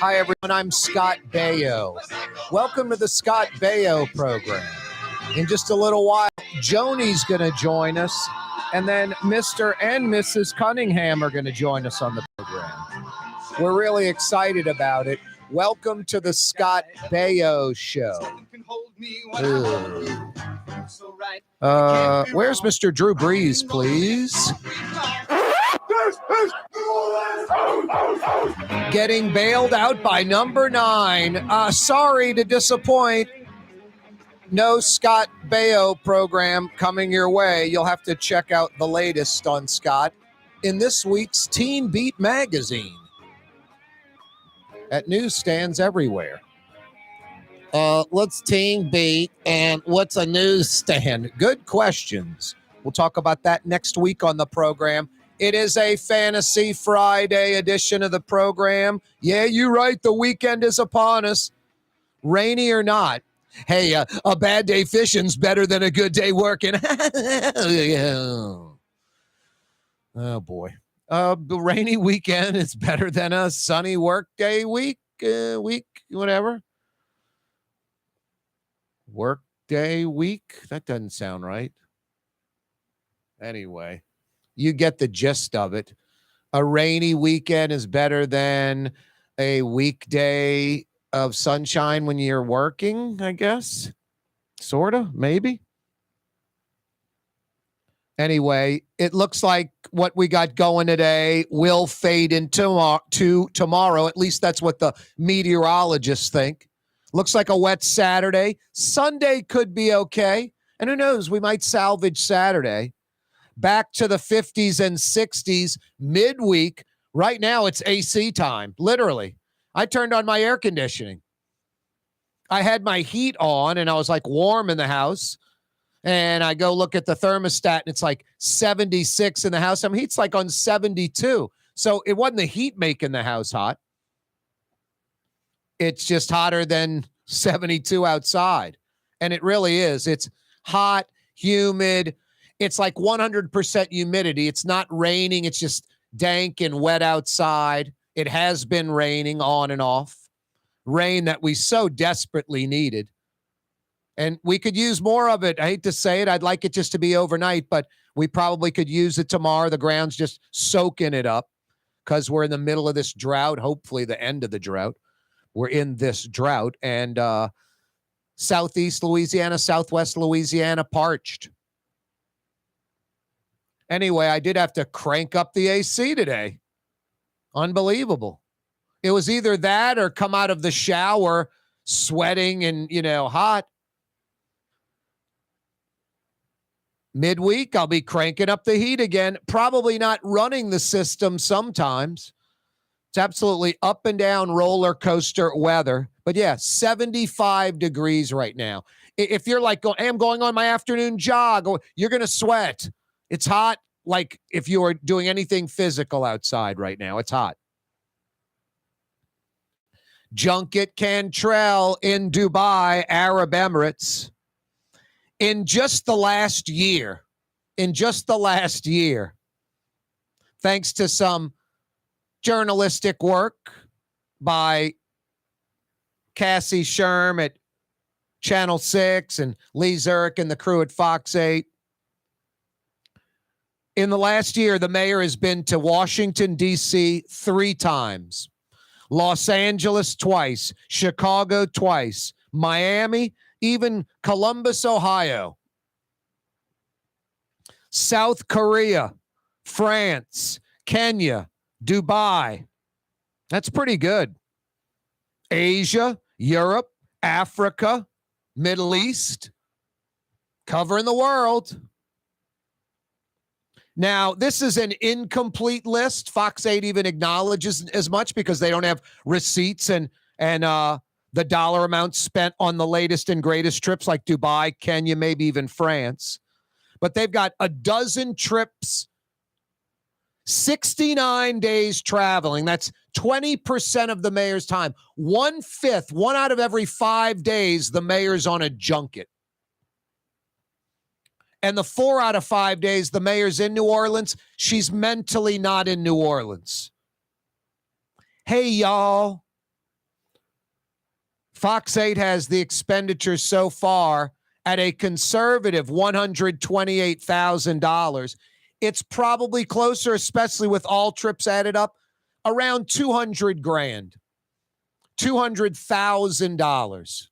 Hi, everyone. I'm Scott Baio. Welcome to the Scott Baio program. In just a little while, Joni's going to join us, and then Mr. and Mrs. Cunningham are going to join us on the program. We're really excited about it. Welcome to the Scott Baio Show. Where's Mr. Drew Brees, please? Getting bailed out by number 9. Sorry to disappoint. No Scott Baio program coming your way. You'll have to check out the latest on Scott in this week's Teen Beat magazine at newsstands everywhere. What's Teen Beat and what's a newsstand? Good questions. We'll talk about that next week on the program. It is a Fantasy Friday edition of the program. Yeah, you're right. The weekend is upon us. Rainy or not. Hey, a bad day fishing's better than a good day working. Oh, boy. The rainy weekend is better than a sunny work day week, whatever. Work day week? That doesn't sound right. Anyway. You get the gist of it. A rainy weekend is better than a weekday of sunshine when you're working, I guess. Sort of, maybe. Anyway, it looks like what we got going today will fade into tomorrow. At least that's what the meteorologists think. Looks like a wet Saturday. Sunday could be okay. And who knows, we might salvage Saturday. Back to the 50s and 60s midweek. Right now, it's AC time, literally. I turned on my air conditioning. I had my heat on, and I was like warm in the house. And I go look at the thermostat, and it's like 76 in the house. I mean, heat's like on 72. So it wasn't the heat making the house hot. It's just hotter than 72 outside. And it really is. It's hot, humid. It's like 100% humidity. It's not raining. It's just dank and wet outside. It has been raining on and off. Rain that we so desperately needed. And we could use more of it. I hate to say it. I'd like it just to be overnight, but we probably could use it tomorrow. The ground's just soaking it up because we're in the middle of this drought, hopefully the end of the drought. We're in this drought. And southeast Louisiana, southwest Louisiana, parched. Anyway, I did have to crank up the AC today. Unbelievable. It was either that or come out of the shower sweating and, hot. Midweek, I'll be cranking up the heat again. Probably not running the system sometimes. It's absolutely up and down roller coaster weather. But yeah, 75 degrees right now. If you're like, hey, I'm going on my afternoon jog, you're going to sweat. It's hot, like if you are doing anything physical outside right now. It's hot. Junket Cantrell in Dubai, Arab Emirates. In just the last year, thanks to some journalistic work by Cassie Sherm at Channel 6 and Lee Zurich and the crew at Fox 8, in the last year, the mayor has been to Washington, D.C. 3 times, Los Angeles twice, Chicago twice, Miami, even Columbus, Ohio, South Korea, France, Kenya, Dubai. That's pretty good. Asia, Europe, Africa, Middle East, covering the world. Now, this is an incomplete list. Fox 8 even acknowledges as much because they don't have receipts and the dollar amount spent on the latest and greatest trips like Dubai, Kenya, maybe even France. But they've got a dozen trips, 69 days traveling. That's 20% of the mayor's time. 1/5, 1 out of every 5 days, the mayor's on a junket. And the 4 out of 5 days the mayor's in New Orleans, she's mentally not in New Orleans. Hey, y'all. Fox 8 has the expenditures so far at a conservative $128,000. It's probably closer, especially with all trips added up, around 200 grand, $200,000.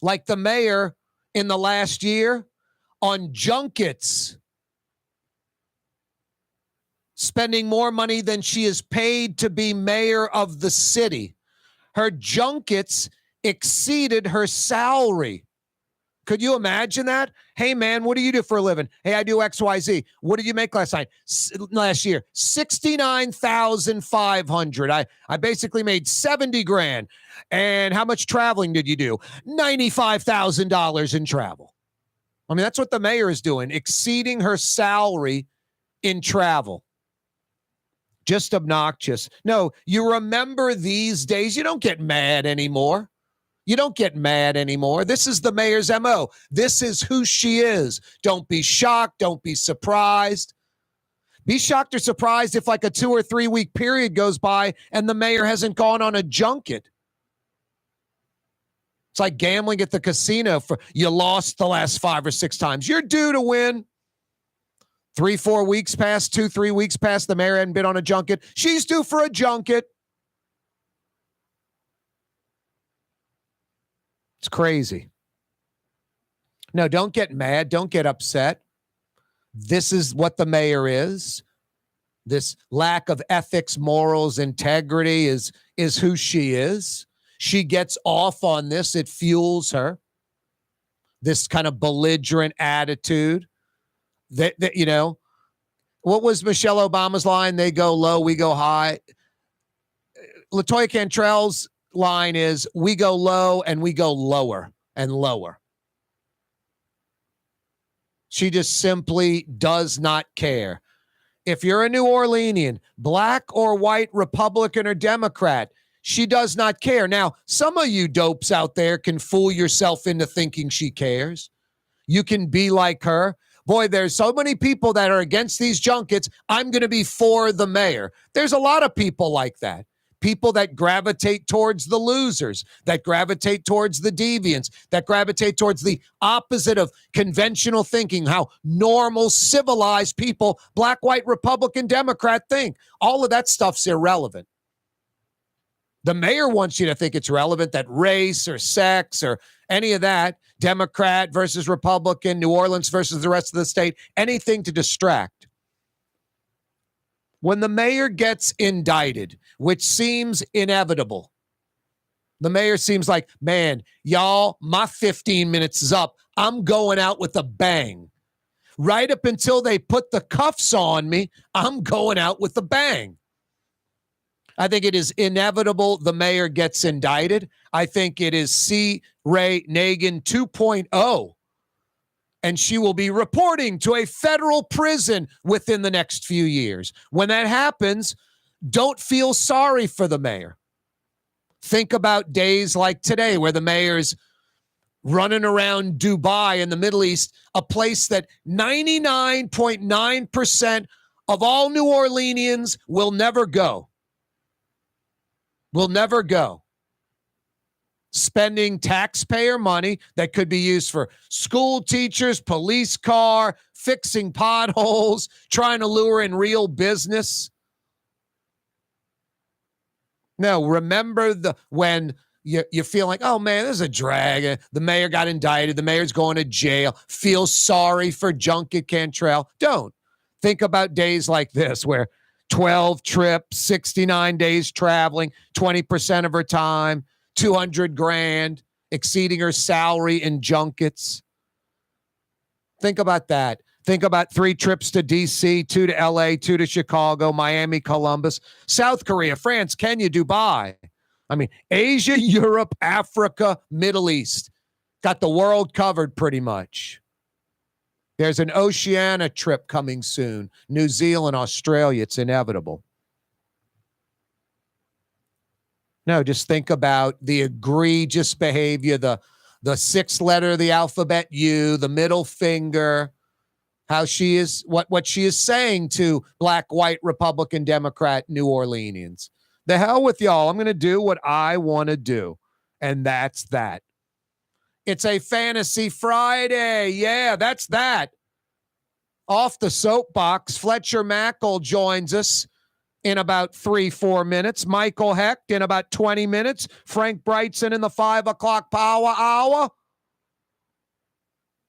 Like the mayor in the last year on junkets, spending more money than she is paid to be mayor of the city. Her junkets exceeded her salary. Could you imagine that? Hey, man, what do you do for a living? Hey, I do XYZ. What did you make last year? $69,500. I basically made 70 grand. And how much traveling did you do? $95,000 in travel. I mean, that's what the mayor is doing, exceeding her salary in travel. Just obnoxious. No, you remember these days, you don't get mad anymore. You don't get mad anymore. This is the mayor's MO. This is who she is. Don't be shocked. Don't be surprised. Be shocked or surprised if like a 2 or 3 week period goes by and the mayor hasn't gone on a junket. It's like gambling at the casino. You lost the last 5 or 6 times. You're due to win. 3-4 weeks past, 2-3 weeks past, the mayor hadn't been on a junket. She's due for a junket. It's crazy. No, don't get mad. Don't get upset. This is what the mayor is. This lack of ethics, morals, integrity is who she is. She gets off on this. It fuels her. This kind of belligerent attitude. That you know, what was Michelle Obama's line? They go low, we go high. LaToya Cantrell's line is, we go low and we go lower and lower. She just simply does not care. If you're a New Orleanian, black or white, Republican or Democrat, she does not care. Now, some of you dopes out there can fool yourself into thinking she cares. You can be like her. Boy, there's so many people that are against these junkets. I'm going to be for the mayor. There's a lot of people like that. People that gravitate towards the losers, that gravitate towards the deviants, that gravitate towards the opposite of conventional thinking, how normal, civilized people, black, white, Republican, Democrat think. All of that stuff's irrelevant. The mayor wants you to think it's relevant, that race or sex or any of that, Democrat versus Republican, New Orleans versus the rest of the state, anything to distract. When the mayor gets indicted, which seems inevitable, the mayor seems like, man, y'all, my 15 minutes is up. I'm going out with a bang. Right up until they put the cuffs on me, I'm going out with a bang. I think it is inevitable the mayor gets indicted. I think it is C. Ray Nagin 2.0. And she will be reporting to a federal prison within the next few years. When that happens, don't feel sorry for the mayor. Think about days like today where the mayor's running around Dubai in the Middle East, a place that 99.9% of all New Orleanians will never go. Will never go. Spending taxpayer money that could be used for school teachers, police car, fixing potholes, trying to lure in real business. No, remember when you feel like, oh man, this is a drag. The mayor got indicted. The mayor's going to jail. Feel sorry for Junket Cantrell. Don't. Think about days like this where 12 trips, 69 days traveling, 20% of her time, 200 grand, exceeding her salary in junkets. Think about that. Think about 3 trips to D.C., 2 to L.A., 2 to Chicago, Miami, Columbus, South Korea, France, Kenya, Dubai. I mean, Asia, Europe, Africa, Middle East. Got the world covered pretty much. There's an Oceania trip coming soon. New Zealand, Australia. It's inevitable. No, just think about the egregious behavior, the 6th letter of the alphabet U, the middle finger, how she is, what she is saying to black, white, Republican, Democrat, New Orleanians. The hell with y'all. I'm going to do what I want to do. And that's that. It's a Fantasy Friday. Yeah, that's that. Off the soapbox, Fletcher Mackel joins us in about 3-4 minutes. Michael Hecht in about 20 minutes. Frank Brigtsen in the 5 o'clock power hour.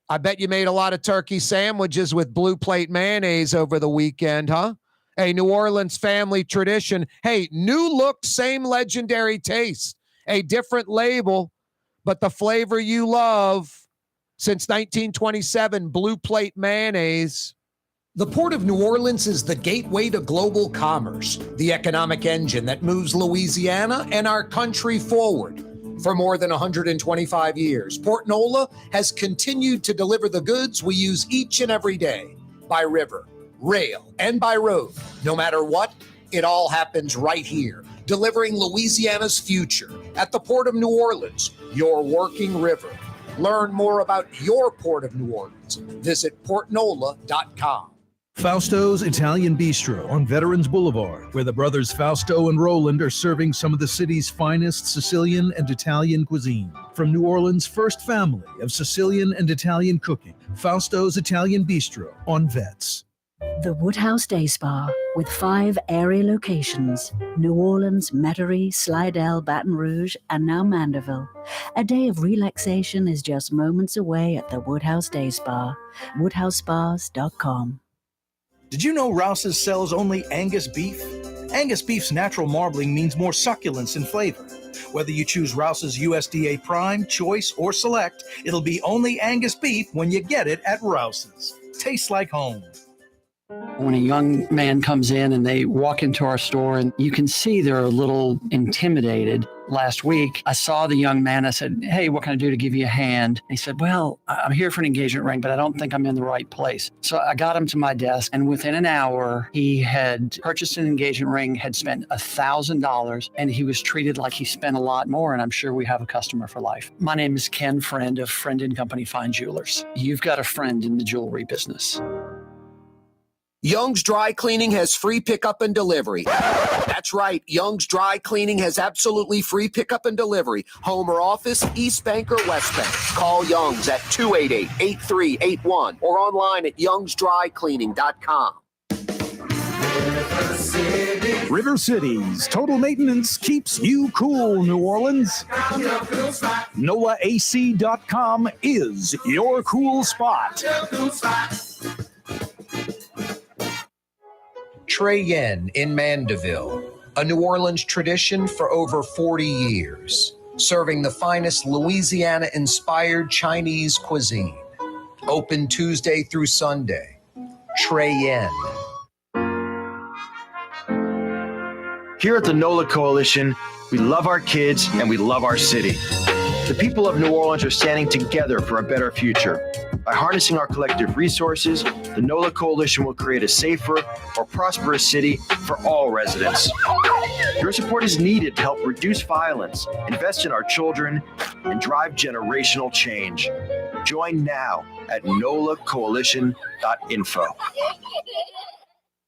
I bet you made a lot of turkey sandwiches with blue plate mayonnaise over the weekend, huh? A New Orleans family tradition. Hey, new look, same legendary taste. A different label, but the flavor you love. Since 1927, blue plate mayonnaise. The Port of New Orleans is the gateway to global commerce, the economic engine that moves Louisiana and our country forward. For more than 125 years, Port Nola has continued to deliver the goods we use each and every day by river, rail, and by road. No matter what, it all happens right here, delivering Louisiana's future at the Port of New Orleans, your working river. Learn more about your Port of New Orleans. Visit portnola.com. Fausto's Italian Bistro on Veterans Boulevard, where the brothers Fausto and Roland are serving some of the city's finest Sicilian and Italian cuisine. From New Orleans' first family of Sicilian and Italian cooking, Fausto's Italian Bistro on Vets. The Woodhouse Day Spa, with 5 area locations: New Orleans, Metairie, Slidell, Baton Rouge, and now Mandeville. A day of relaxation is just moments away at the Woodhouse Day Spa. WoodhouseSpas.com. Did you know Rouse's sells only Angus beef? Angus beef's natural marbling means more succulence and flavor. Whether you choose Rouse's USDA Prime, Choice, or Select, it'll be only Angus beef when you get it at Rouse's. Tastes like home. When a young man comes in and they walk into our store and you can see they're a little intimidated. Last week, I saw the young man. I said, "Hey, what can I do to give you a hand?" And he said, "Well, I'm here for an engagement ring, but I don't think I'm in the right place." So I got him to my desk, and within an hour, he had purchased an engagement ring, had spent $1,000, and he was treated like he spent a lot more, and I'm sure we have a customer for life. My name is Ken Friend of Friend & Company Fine Jewelers. You've got a friend in the jewelry business. Young's Dry Cleaning has free pickup and delivery. That's right. Young's Dry Cleaning has absolutely free pickup and delivery. Home or office, East Bank or West Bank. Call Young's at 288-8381 or online at youngsdrycleaning.com. River City's total maintenance keeps you cool, New Orleans. NolaAC.com is your cool spot. Trey Yen in Mandeville, a New Orleans tradition for over 40 years, serving the finest Louisiana-inspired Chinese cuisine. Open Tuesday through Sunday. Trey Yen. Here at the Nola Coalition, we love our kids and we love our city. The people of New Orleans are standing together for a better future. By harnessing our collective resources, the Nola Coalition will create a safer, more prosperous city for all residents. Your support is needed to help reduce violence, invest in our children, and drive generational change. Join now at nolacoalition.info.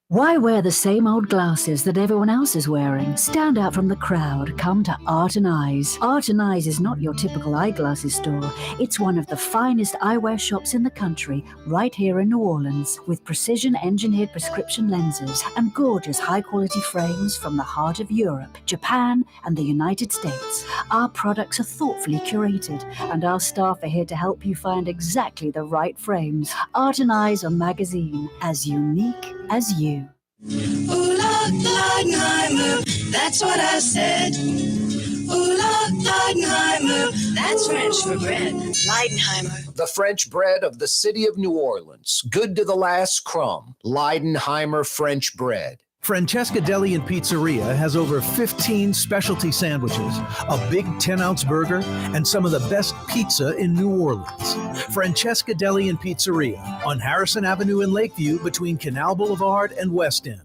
Why wear the same old glasses that everyone else is wearing? Stand out from the crowd. Come to Art and Eyes. Art and Eyes is not your typical eyeglasses store. It's one of the finest eyewear shops in the country, right here in New Orleans, with precision-engineered prescription lenses and gorgeous high-quality frames from the heart of Europe, Japan, and the United States. Our products are thoughtfully curated, and our staff are here to help you find exactly the right frames. Art and Eyes on magazine, as unique as you. Ooh, Leidenheimer, that's what I said. Ooh, Leidenheimer, that's French for bread. Leidenheimer. The French bread of the city of New Orleans. Good to the last crumb. Leidenheimer French bread. Francesca Deli and Pizzeria has over 15 specialty sandwiches, a big 10-ounce burger, and some of the best pizza in New Orleans. Francesca Deli and Pizzeria on Harrison Avenue in Lakeview between Canal Boulevard and West End.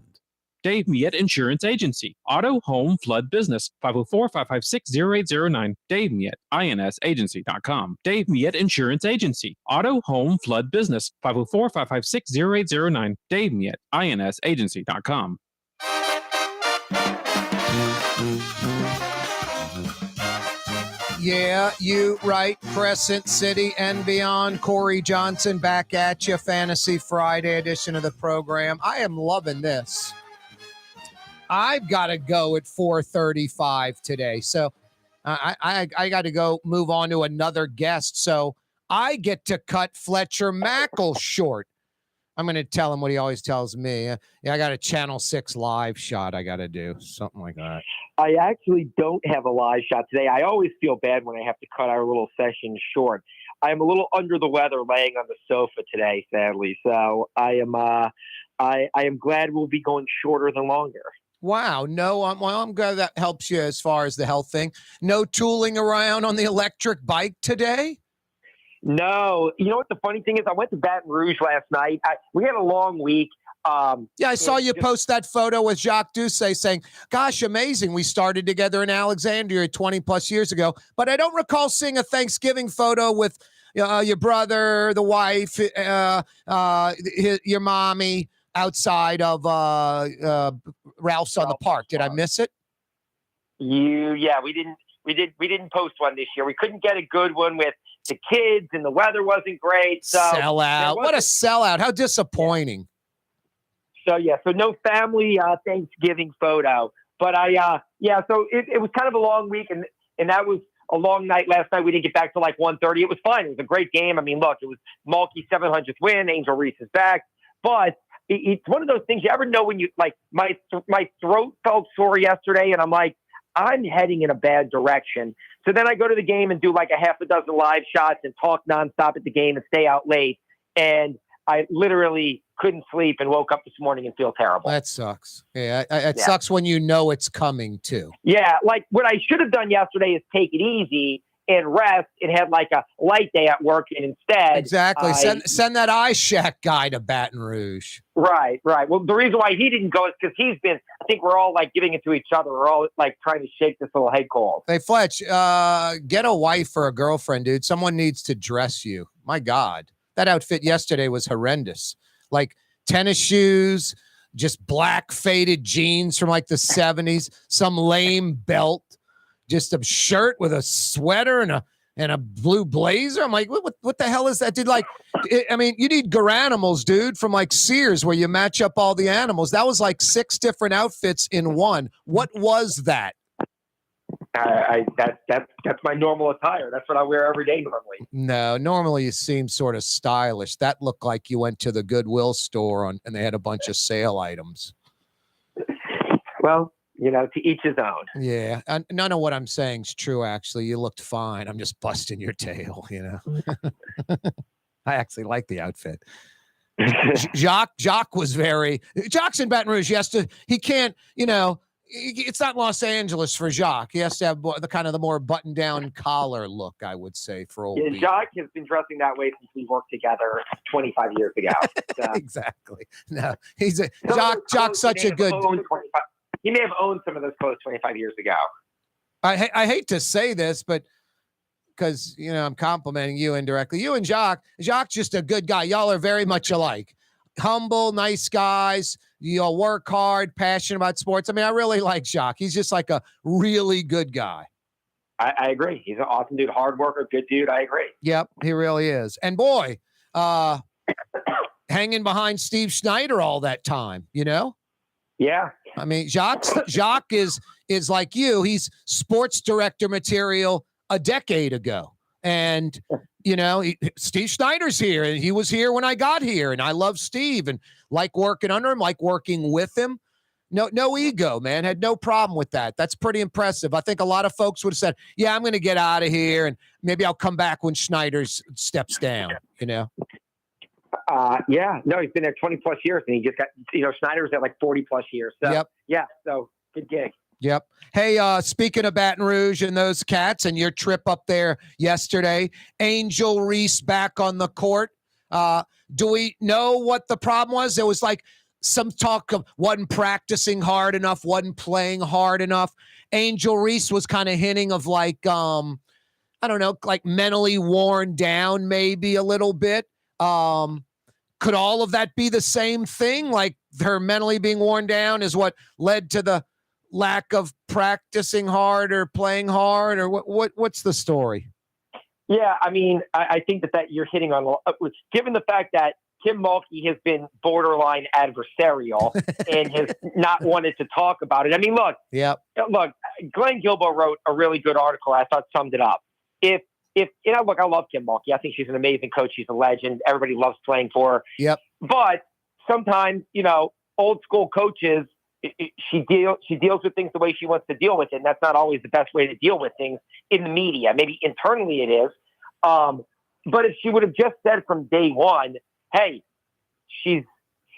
Dave Miette Insurance Agency. Auto, home, flood, business. 504-556-0809. Dave Miette, INSagency.com. Dave Miette Insurance Agency. Auto, home, flood, business. 504-556-0809. Dave Miette, INSagency.com. Yeah, you right. Crescent City and beyond. Corey Johnson back at you. Fantasy Friday edition of the program. I am loving this. I've got to go at 4:35 today. So I got to go move on to another guest. So I get to cut Fletcher Mackel short. I'm going to tell him what he always tells me. Yeah, I got a Channel 6 live shot I got to do. Something like that. I actually don't have a live shot today. I always feel bad when I have to cut our little session short. I'm a little under the weather laying on the sofa today, sadly. So I am glad we'll be going shorter than longer. Wow. No, I'm glad that helps you as far as the health thing. No tooling around on the electric bike today? No. You know what the funny thing is? I went to Baton Rouge last night. We had a long week. Yeah, I saw you post that photo with Jacques Doucet saying, gosh, amazing. We started together in Alexandria 20 plus years ago, but I don't recall seeing a Thanksgiving photo with your brother, the wife, your mommy outside of Ralph's on the Park. Did I miss it? Yeah, we didn't post one this year. We couldn't get a good one with the kids and the weather wasn't great. So sellout. What a sellout. How disappointing. So no family Thanksgiving photo, but so it was kind of a long week, and that was a long night last night. We didn't get back till like 1:30. It was fine. It was a great game. I mean, look, it was Mulkey's 700th win. Angel Reese is back, but it's one of those things you ever know when you like. My throat felt sore yesterday, and I'm like, I'm heading in a bad direction. So then I go to the game and do like a half a dozen live shots and talk nonstop at the game and stay out late, and I literally couldn't sleep and woke up this morning and feel terrible. That sucks. Yeah, it sucks when you know it's coming too. Yeah, like what I should have done yesterday is take it easy and rest and have like a light day at work, and instead exactly send that eye shack guy to Baton Rouge. Right. Well, the reason why he didn't go is because he's been. I think we're all like giving it to each other. We're all like trying to shake this little head cold. Hey, Fletch, get a wife or a girlfriend, dude. Someone needs to dress you. My God, that outfit yesterday was horrendous. Like tennis shoes, just black faded jeans from like the 70s, some lame belt, just a shirt with a sweater and a blue blazer. I'm like, what the hell is that, dude? Like, I mean, you need Garanimals, dude, from like Sears where you match up all the animals. That was like 6 different outfits in one. What was that? That's my normal attire. That's what I wear every day normally. No, normally you seem sort of stylish. That looked like you went to the Goodwill store and they had a bunch of sale items. Well, to each his own. Yeah, none of what I'm saying is true. Actually, you looked fine. I'm just busting your tail. I actually like the outfit. Jacques was Jacques in Baton Rouge. He can't. It's not Los Angeles for Jacques. He has to have the kind of the more button-down collar look, I would say, for old. Yeah, Jacques has been dressing that way since we worked together 25 years ago. So. Exactly. No, Jacques such a good. He may have owned some of those clothes 25 years ago. I hate to say this, but because I'm complimenting you indirectly. You and Jacques just a good guy. Y'all are very much alike. Humble, nice guys. You'll work hard, passionate about sports. I mean, I really like Jacques. He's just like a really good guy. I agree. He's an awesome dude, hard worker, good dude. I agree. Yep, he really is. And boy, hanging behind Steve Schneider all that time, Yeah. I mean, Jacques is like you. He's sports director material a decade ago. And, Steve Schneider's here, and he was here when I got here, and I love Steve and like working under him, like working with him. No ego, man. Had no problem with that. That's pretty impressive. I think a lot of folks would have said, yeah, I'm going to get out of here, and maybe I'll come back when Schneider steps down, Yeah. No, he's been there 20 plus years, and he just got, Schneider's at like 40 plus years. So, yep. Yeah, so good gig. Yep. Hey, speaking of Baton Rouge and those Cats and your trip up there yesterday, Angel Reese back on the court. Do we know what the problem was? There was like some talk of wasn't practicing hard enough, wasn't playing hard enough. Angel Reese was kind of hinting of like, I don't know, like mentally worn down maybe a little bit. Could all of that be the same thing? Like her mentally being worn down is what led to the lack of practicing hard or playing hard, or what's the story? Yeah, I mean, I think that you're hitting on, given the fact that Kim Mulkey has been borderline adversarial and has not wanted to talk about it. I mean, look, Glenn Gilbo wrote a really good article I thought summed it up. If look, I love Kim Mulkey. I think she's an amazing coach. She's a legend. Everybody loves playing for her. Yep. But sometimes, old school coaches, she deals with things the way she wants to deal with it, and that's not always the best way to deal with things in the media. Maybe internally it is. But if she would have just said from day one, hey, she's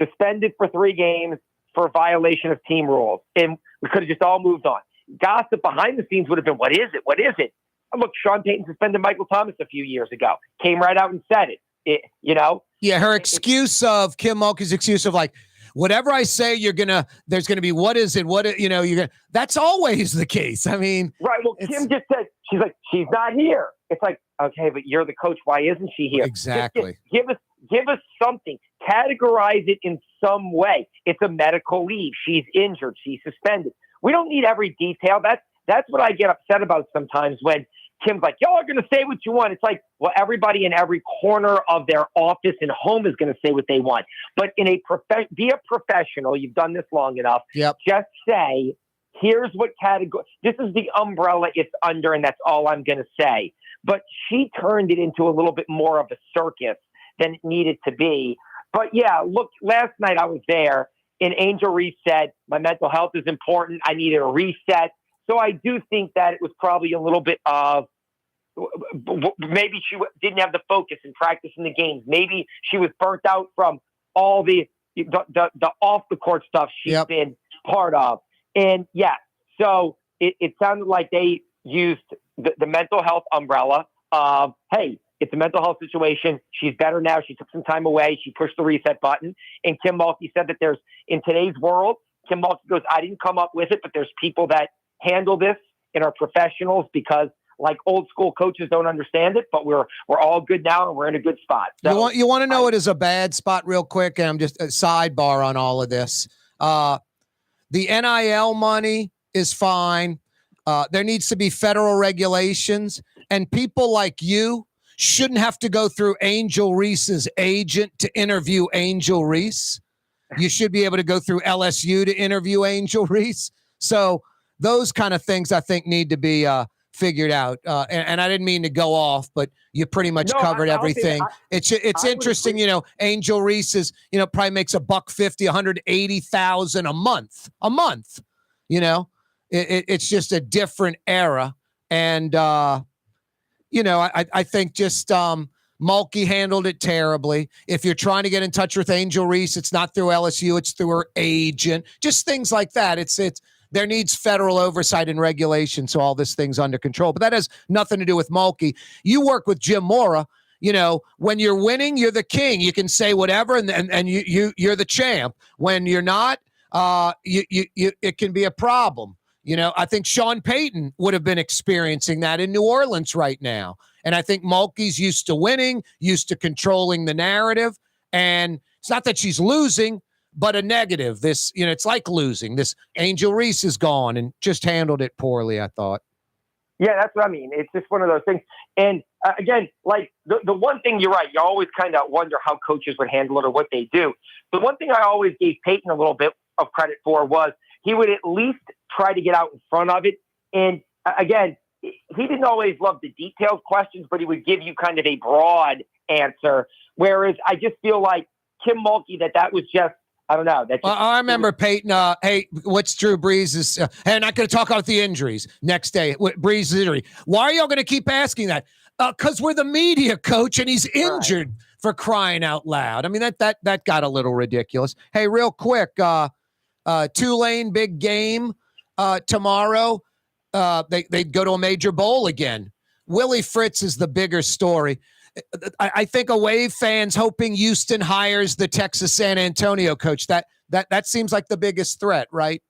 suspended for 3 games for violation of team rules, and we could have just all moved on. Gossip behind the scenes would have been, what is it? What is it? Look, Sean Payton suspended Michael Thomas a few years ago. Came right out and said it. Yeah, her excuse of Kim Mulkey's excuse of like, whatever I say, there's gonna be, what is it? That's always the case. I mean, right. Well, Kim just said, she's not here. It's like, okay, but you're the coach. Why isn't she here? Exactly. Give us something. Categorize it in some way. It's a medical leave. She's injured. She's suspended. We don't need every detail. That's what I get upset about sometimes when Kim's like, y'all are going to say what you want. It's like, well, everybody in every corner of their office and home is going to say what they want. But be a professional. You've done this long enough. Yep. Just say, here's what category. This is the umbrella it's under, and that's all I'm going to say. But she turned it into a little bit more of a circus than it needed to be. But yeah, look, last night I was there, and Angel Reese said, my mental health is important. I needed a reset. So I do think that it was probably a little bit of, maybe she didn't have the focus in practicing the games. Maybe she was burnt out from all the off the court stuff she's been part of. And yeah, so it sounded like they used the mental health umbrella of, hey, it's a mental health situation. She's better now. She took some time away. She pushed the reset button. And Kim Mulkey said that in today's world, Kim Mulkey goes, I didn't come up with it, but there's people that handle this and are professionals because like old school coaches don't understand it, but we're all good now and we're in a good spot. So, you want to know it is a bad spot real quick? And I'm just a sidebar on all of this. The NIL money is fine. There needs to be federal regulations, and people like you shouldn't have to go through Angel Reese's agent to interview Angel Reese. You should be able to go through LSU to interview Angel Reese. So those kind of things I think need to be figured out. And I didn't mean to go off, but you pretty much covered everything. It's interesting, Angel Reese is, probably makes $150,000, $180,000 a month. It's just a different era. And, I think just Mulkey handled it terribly. If you're trying to get in touch with Angel Reese, it's not through LSU, it's through her agent. Just things like that. It's there needs federal oversight and regulation so all this thing's under control. But that has nothing to do with Mulkey. You work with Jim Mora. When you're winning, you're the king. You can say whatever, and you're the champ. When you're not, it can be a problem. I think Sean Payton would have been experiencing that in New Orleans right now. And I think Mulkey's used to winning, used to controlling the narrative. And it's not that she's losing, but a negative. This, it's like losing. This Angel Reese is gone and just handled it poorly, I thought. Yeah, that's what I mean. It's just one of those things. And again, like the one thing, you're right. You always kind of wonder how coaches would handle it or what they do. The one thing I always gave Payton a little bit of credit for was he would at least try to get out in front of it. And again, he didn't always love the detailed questions, but he would give you kind of a broad answer. Whereas I just feel like Kim Mulkey, that was just, I don't know. I remember Peyton. Hey, what's Drew Brees' hey, I'm not going to talk about the injuries next day. Brees' injury. Why are y'all going to keep asking that? Because we're the media, coach, and he's injured, for crying out loud. I mean, that got a little ridiculous. Hey, real quick, Tulane big game tomorrow. They go to a major bowl again. Willie Fritz is the bigger story. I think away fans hoping Houston hires the Texas San Antonio coach. That seems like the biggest threat, right?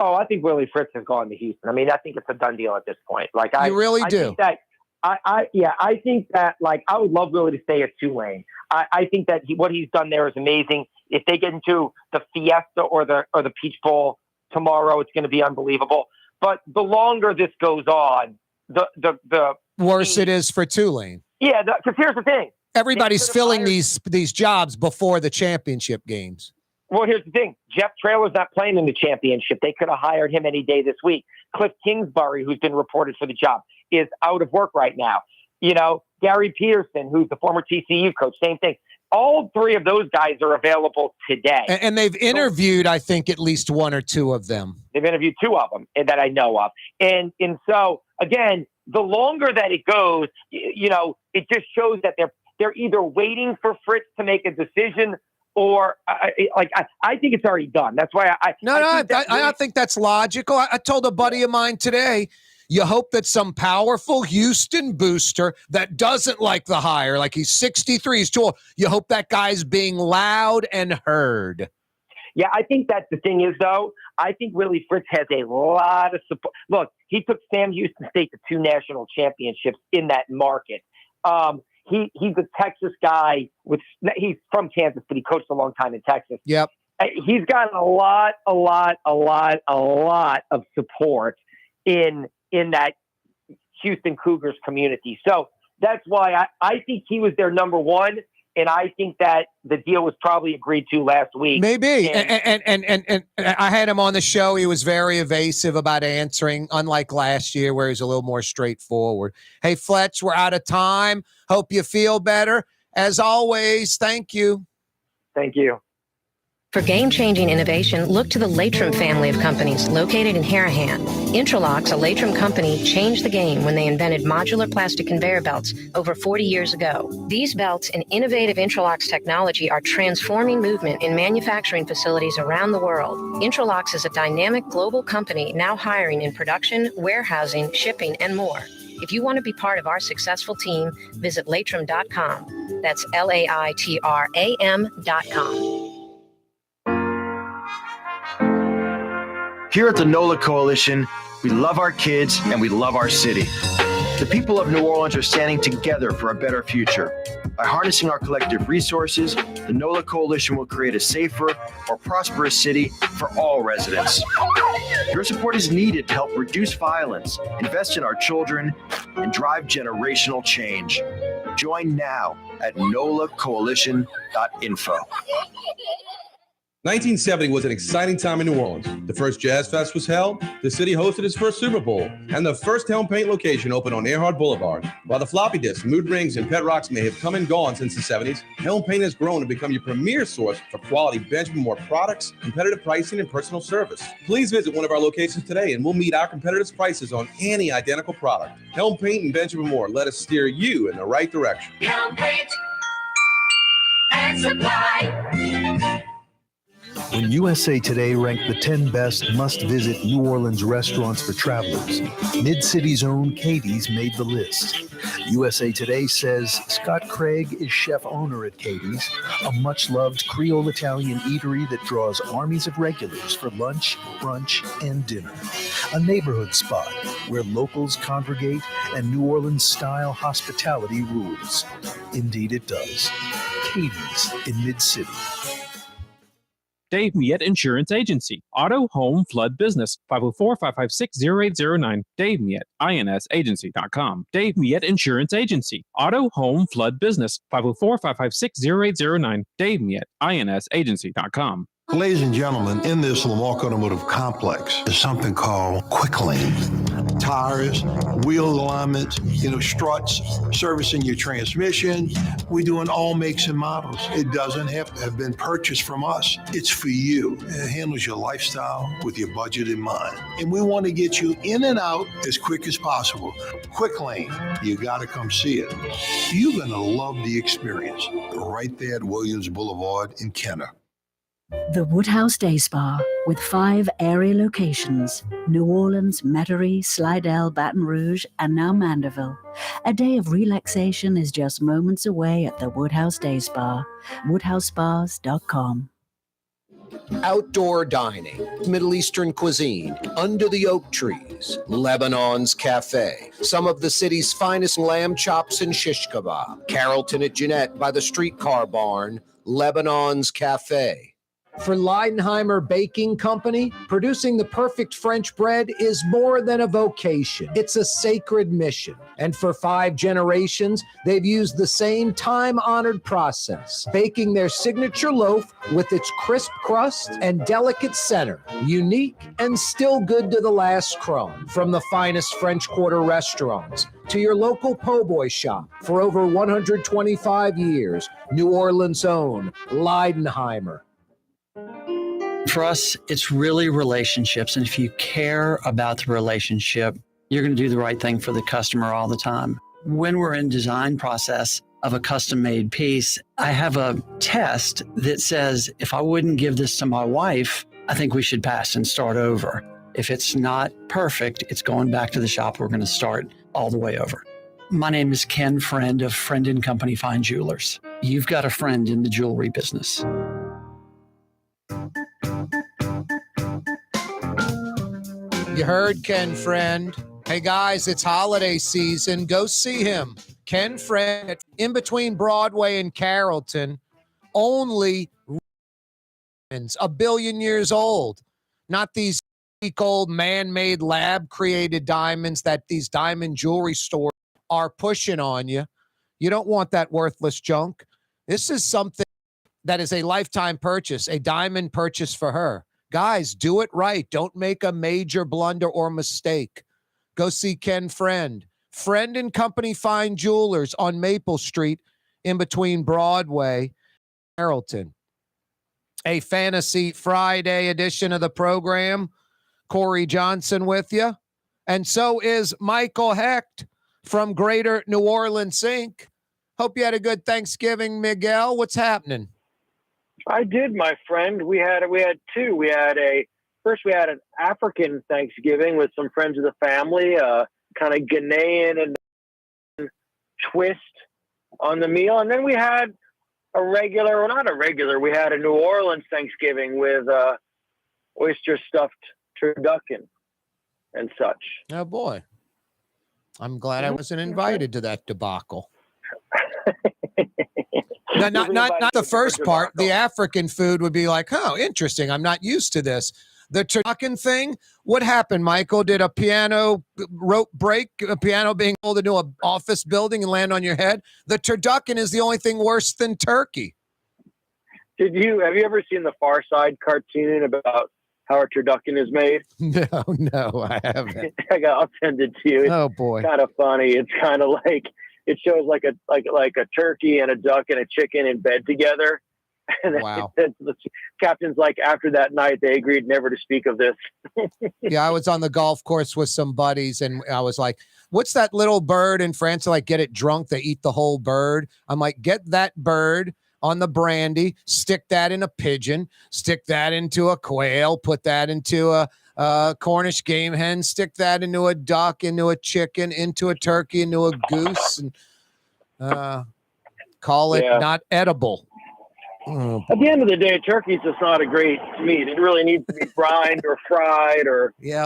Oh, I think Willie Fritz has gone to Houston. I mean, I think it's a done deal at this point. Like, you really do. Think that, I think that, like, I would love Willie to stay at Tulane. I think that what he's done there is amazing. If they get into the Fiesta or the Peach Bowl tomorrow. It's going to be unbelievable. But the longer this goes on, the worse it is for Tulane. Yeah, because here's the thing. Everybody's filling these jobs before the championship games. Well, here's the thing. Jeff Traylor's not playing in the championship. They could have hired him any day this week. Cliff Kingsbury, who's been reported for the job, is out of work right now. You know, Gary Peterson, who's the former TCU coach, same thing. All three of those guys are available today. And they've interviewed, I think, at least one or two of them. They've interviewed two of them that I know of. And so, again, the longer that it goes, you know, it just shows that they're either waiting for Fritz to make a decision or I think it's already done. That's why I don't think that's logical. I told a buddy of mine today, you hope that some powerful Houston booster that doesn't like the hire, like he's 63, he's too old, you hope that guy's being loud and heard. Yeah, I think that's the thing is, though, I think Willie Fritz has a lot of support. Look, he took Sam Houston State to 2 national championships in that market. He's a Texas guy. He's from Kansas, but he coached a long time in Texas. Yep. He's got a lot of support in that Houston Cougars community. So that's why I think he was their number one. And I think that the deal was probably agreed to last week. Maybe. And I had him on the show. He was very evasive about answering, unlike last year where he's a little more straightforward. Hey, Fletch, we're out of time. Hope you feel better. As always, thank you. Thank you. For game-changing innovation, look to the Latrim family of companies located in Harahan. Intralocks, a Latrim company, changed the game when they invented modular plastic conveyor belts over 40 years ago. These belts and innovative Intralocks technology are transforming movement in manufacturing facilities around the world. Intralocks is a dynamic global company now hiring in production, warehousing, shipping, and more. If you want to be part of our successful team, visit Latrim.com. That's LAITRAM.com. Here at the Nola Coalition, we love our kids and we love our city. The people of New Orleans are standing together for a better future. By harnessing our collective resources, the Nola Coalition will create a safer, more prosperous city for all residents. Your support is needed to help reduce violence, invest in our children, and drive generational change. Join now at nolacoalition.info. 1970 was an exciting time in New Orleans. The first Jazz Fest was held, the city hosted its first Super Bowl, and the first Helm Paint location opened on Earhart Boulevard. While the floppy disks, mood rings, and pet rocks may have come and gone since the 70s, Helm Paint has grown to become your premier source for quality Benjamin Moore products, competitive pricing, and personal service. Please visit one of our locations today and we'll meet our competitors' prices on any identical product. Helm Paint and Benjamin Moore, let us steer you in the right direction. Helm Paint and Supply. When USA Today ranked the 10 best must-visit New Orleans restaurants for travelers, Mid-City's own Katie's made the list. USA Today says Scott Craig is chef-owner at Katie's, a much-loved Creole Italian eatery that draws armies of regulars for lunch, brunch, and dinner. A neighborhood spot where locals congregate and New Orleans-style hospitality rules. Indeed it does. Katie's in Mid-City. Dave Miette Insurance Agency. Auto, home, flood, business. 504-556-0809. Dave Miette, INSagency.com. Dave Miette Insurance Agency. Auto, home, flood, business. 504-556-0809. Dave Miette, INSagency.com. Ladies and gentlemen, in this Lamarck Automotive Complex is something called Quick Lane. Tires, wheel alignments, struts, servicing your transmission. We're doing all makes and models. It doesn't have to have been purchased from us. It's for you. It handles your lifestyle with your budget in mind. And we want to get you in and out as quick as possible. Quick Lane, you got to come see it. You're going to love the experience. Right there at Williams Boulevard in Kenner. The Woodhouse Day Spa, with 5 area locations, New Orleans, Metairie, Slidell, Baton Rouge, and now Mandeville. A day of relaxation is just moments away at the Woodhouse Day Spa, woodhousespas.com. Outdoor dining, Middle Eastern cuisine, under the oak trees, Lebanon's Cafe, some of the city's finest lamb chops and shish kebab, Carrollton at Jeanette by the streetcar barn, Lebanon's Cafe. For Leidenheimer Baking Company, producing the perfect French bread is more than a vocation. It's a sacred mission. And for 5 generations, they've used the same time-honored process, baking their signature loaf with its crisp crust and delicate center, unique and still good to the last crumb. From the finest French Quarter restaurants to your local po' boy shop, for over 125 years, New Orleans' own Leidenheimer. For us, it's really relationships. And if you care about the relationship, you're going to do the right thing for the customer all the time. When we're in design process of a custom made piece, I have a test that says, if I wouldn't give this to my wife, I think we should pass and start over. If it's not perfect, it's going back to the shop. We're going to start all the way over. My name is Ken Friend of Friend & Company Fine Jewelers. You've got a friend in the jewelry business. You heard Ken Friend. Hey guys, it's holiday season. Go see him. Ken Friend, in between Broadway and Carrollton, only diamonds, 1 billion years old. Not these week-old man-made lab-created diamonds that these diamond jewelry stores are pushing on you. You don't want that worthless junk. This is something that is a lifetime purchase, a diamond purchase for her. Guys, do it right. Don't make a major blunder or mistake. Go see Ken Friend. Friend & Company Fine Jewelers on Maple Street in between Broadway and Carrollton. A Fantasy Friday edition of the program. Corey Johnson with you. And so is Michael Hecht from Greater New Orleans Inc. Hope you had a good Thanksgiving, Miguel. What's happening? I did, my friend. We had 2. We had an African Thanksgiving with some friends of the family, kind of Ghanaian and twist on the meal. And then we had we had a New Orleans Thanksgiving with oyster stuffed turducken and such. Oh boy. I'm glad I wasn't invited to that debacle. No, not the first part. The African food would be like, oh, interesting. I'm not used to this. The turducken thing, what happened, Michael? Did a piano rope break, a piano being pulled into an office building and land on your head? The turducken is the only thing worse than turkey. Have you ever seen the Far Side cartoon about how a turducken is made? No, I haven't. I'll send it to you. Oh boy. It's kind of funny. It's kind of like, it shows like a turkey and a duck and a chicken in bed together. And wow. The captain's like, after that night, they agreed never to speak of this. Yeah, I was on the golf course with some buddies, and I was like, what's that little bird in France? Like, get it drunk, they eat the whole bird. I'm like, get that bird on the brandy, stick that in a pigeon, stick that into a quail, put that into a Cornish game hen, stick that into a duck, into a chicken, into a turkey, into a goose, and call it not edible. At the end of the day, turkey's just not a great meat. It really needs to be brined or fried, or it's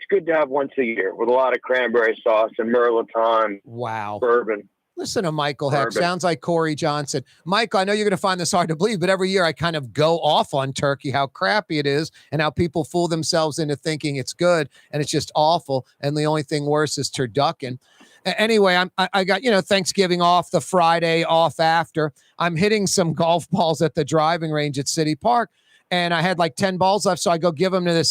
good to have once a year with a lot of cranberry sauce and mirliton. Wow. Bourbon. Listen to Michael Hecht. Sounds like Corey Johnson. Michael, I know you're going to find this hard to believe, but every year I kind of go off on turkey, how crappy it is, and how people fool themselves into thinking it's good, and it's just awful. And the only thing worse is turducken. Anyway, I got, Thanksgiving off, the Friday off after. I'm hitting some golf balls at the driving range at City Park, and I had like 10 balls left, so I go give them to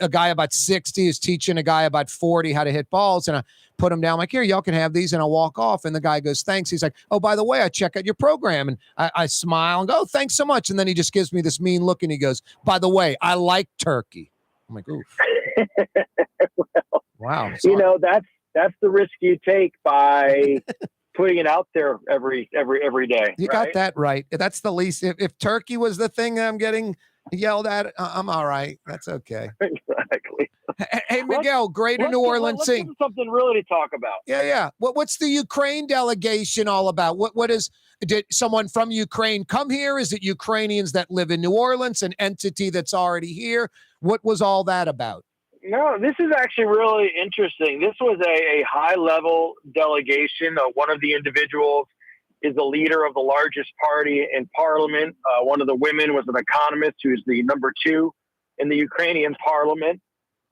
a guy about 60 who's teaching a guy about 40 how to hit balls, and I put them down. I'm like, here, y'all can have these, and I'll walk off. And the guy goes, thanks. He's like, oh, by the way, I check out your program, and I smile and go, oh, thanks so much. And then he just gives me this mean look, and he goes, by the way, I like turkey. I'm like, oof. Well, wow. That's the risk you take by putting it out there every day. You got that right. That's the least. If turkey was the thing I'm getting yelled at, I'm all right. That's okay. Exactly. Hey, Miguel, Greater New Orleans Let's give something really to talk about. Yeah. What's the Ukraine delegation all about? Did someone from Ukraine come here? Is it Ukrainians that live in New Orleans, an entity that's already here? What was all that about? No, this is actually really interesting. This was a high-level delegation. One of the individuals is the leader of the largest party in parliament. One of the women was an economist who's the number 2 in the Ukrainian parliament.